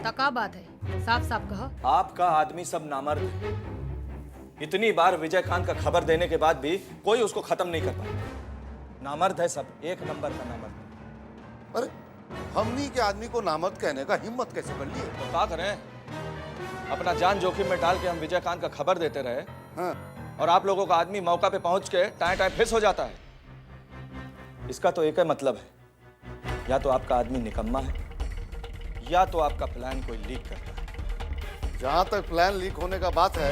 तका बात है, साफ साफ कहो। आपका आदमी सब नामर्द है। इतनी बार विजयकांत का खबर देने के बाद भी कोई उसको खत्म नहीं कर पाया। नामर्द है सब, एक नंबर का नामर्द। अरे हमनी के आदमी को नामर्द कहने का हिम्मत कैसे कर लिए? तो क्या करें? अपना जान जोखिम में डाल के हम विजयकांत का खबर देते रहे। हाँ। और आप लोगों का आदमी मौका पे पहुंच के टाए टाए फिस हो जाता है। इसका तो एक ही मतलब है, या तो आपका आदमी निकम्मा है या तो आपका प्लान कोई लीक करता है। जहाँ तक प्लान लीक होने का बात है,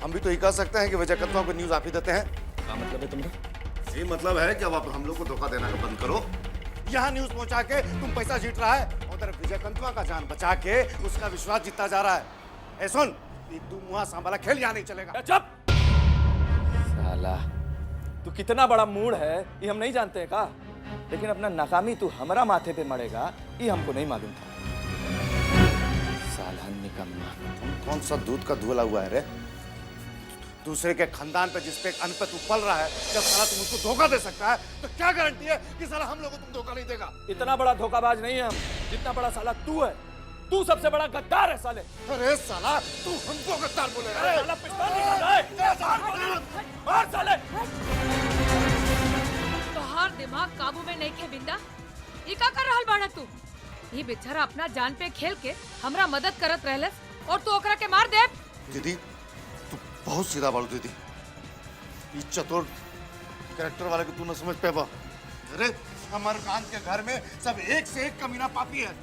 हम भी तो ये कह सकते हैं कि विजयकांतवा को न्यूज आप ही देते हैं। क्या मतलब है तुम्हारा? ये मतलब है कि अब आप हम लोग को धोखा देना का बंद करो। यहाँ न्यूज पहुंचा के तुम पैसा जीत रहा है, उधर विजयकांतवा का जान बचा के उसका विश्वास जीतता जा रहा है। ए सुन, तू मुँह संभाला खेल यहाँ नहीं चलेगा। चुप! साला, तू कितना बड़ा मूड है ये हम नहीं जानते हैं का? लेकिन अपना नाकामी तू हमारा माथे पे मरेगा ये हमको नहीं मालूम था। साला निकम्मा। कौन सा दूध का धुला हुआ है रे? दूसरे के खानदान पे जिसपे अन्न पे तू पल रहा है, जब साला तुम उसको धोखा दे सकता है तो क्या गारंटी है कि साला हम लोगों को तुम धोखा नहीं देगा? इतना बड़ा धोखाबाज नहीं है हम, जितना बड़ा साला तू है। तू सबसे बड़ा गद्दार है साले। अरे साला, तू हमको गद्दार बोलेगा? अरे साला पिस्तौल निकाल रहा है। मार साले। तोहार दिमाग काबू में नहीं खे बिंदा। ये का कर रहल बाड़ा तू? ये बेचारा अपना जान पे खेल के हमरा मदद करत रहले और तू ओकरा के मार दे। दीदी, तू बहुत सीधा बाड़ू दीदी। ये चतुर कैरेक्टर वाले को तू न समझ पे बा। अरे अमरकांत के घर में सब एक से एक कमीना पापी है।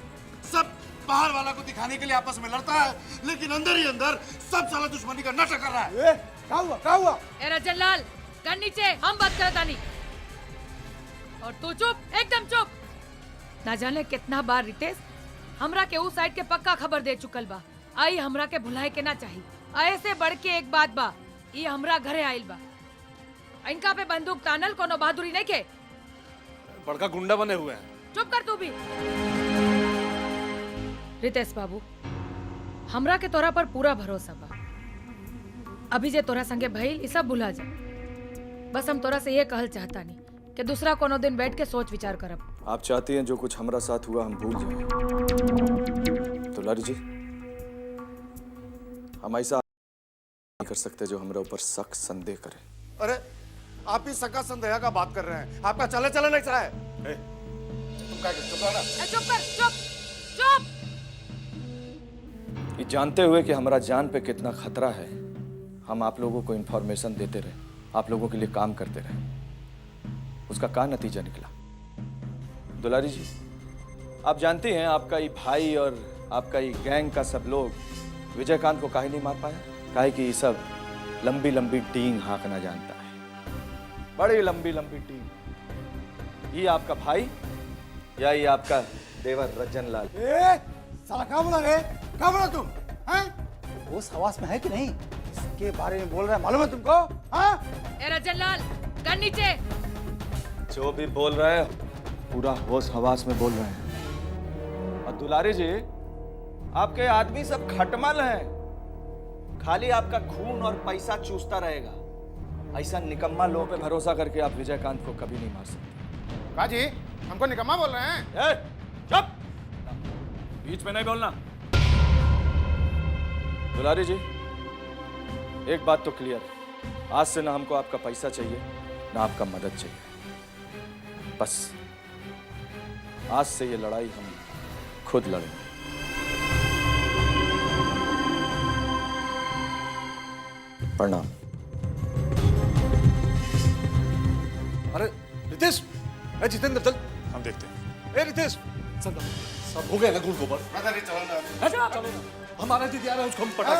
सब बाहर वाला को दिखाने के लिए आपस में लड़ता है, लेकिन अंदर ही अंदर सब साला दुश्मनी का नाटक कर रहा है। क्या हुआ? क्या हुआ? ए रजन लाल, गन नीचे, हम बात करत आनी। और तू चुप, एकदम चुप। ना जाने कितना बार रितेश हमरा के ऊ साइड के पक्का खबर दे चुकल बा। आई हमरा के भुलाए के ना चाहिए। ऐसे बढ़ के एक बात बा, ये हमरा घरे आइल बा। इनका पे बंदूक तानल कोनो बहादुरी नहीं के। बड़का गुंडा बने हुए हैं। चुप कर तू भी। रितेश बाबू, हमरा के तोरा पर पूरा भरोसा बा। अभी जे तोरा संगे भइल ई सब भुला जा। बस हम तोरा से ये कहल चाहता नहीं कि दूसरा कोनो दिन बैठ के सोच विचार करब। आप चाहती हैं जो कुछ हमारा साथ हुआ हम भूल जाएं। दुलारी जी, हम ऐसा नहीं कर सकते जो हमारे ऊपर शक संदेह करे। अरे आप ही सका संदेह का बात कर रहे हैं। आपका चले चले नहीं चाहे। तुम क्या चुप रहो ना। चुप कर, चुप चुप। ये जानते हुए कि हमारा जान पे कितना खतरा है, हम आप लोगों को इन्फॉर्मेशन देते रहे, आप लोगों के लिए काम करते रहे। उसका क्या नतीजा निकला? दुलारी जी, आप जानते हैं आपका ये भाई और आपका ये गैंग का सब लोग विजयकांत को काहे नहीं मार पाया? काहे कि ये सब लंबी लंबी टींग हाँकना जानता है, बड़ी लंबी लंबी टींग। ये आपका भाई या ये आपका देवर रजन लाल? साला क्या बोला रे? क्या बोला तुम? हैं? वो हवास में है कि नहीं? इसके बारे में बोल रहा है, मालूम है तुमको? हाँ? ए रजन लाल, गन नीचे। जो भी बोल रहे हैं पूरा होश हवास में बोल रहे हैं। और दुलारी जी, आपके आदमी सब खटमल हैं, खाली आपका खून और पैसा चूसता रहेगा। ऐसा निकम्मा लोगों पे भरोसा करके आप विजयकांत को कभी नहीं मार सकते। काजी, हमको निकम्मा बोल रहे हैं? चुप! बीच में नहीं बोलना। दुलारी जी, एक बात तो क्लियर है, आज से ना हमको आपका पैसा चाहिए ना आपका मदद चाहिए। बस आज से ये लड़ाई हम खुद लड़ेंगे। प्रणाम। अरे रितेश, ए जितेंद्र चल, हम देखते हैं। ए रितेश, चल सब हो गया ना गुड़ गोबर। चलो ना। चलो ना, हमारा दीदी आ रहा है, उसको हम पटा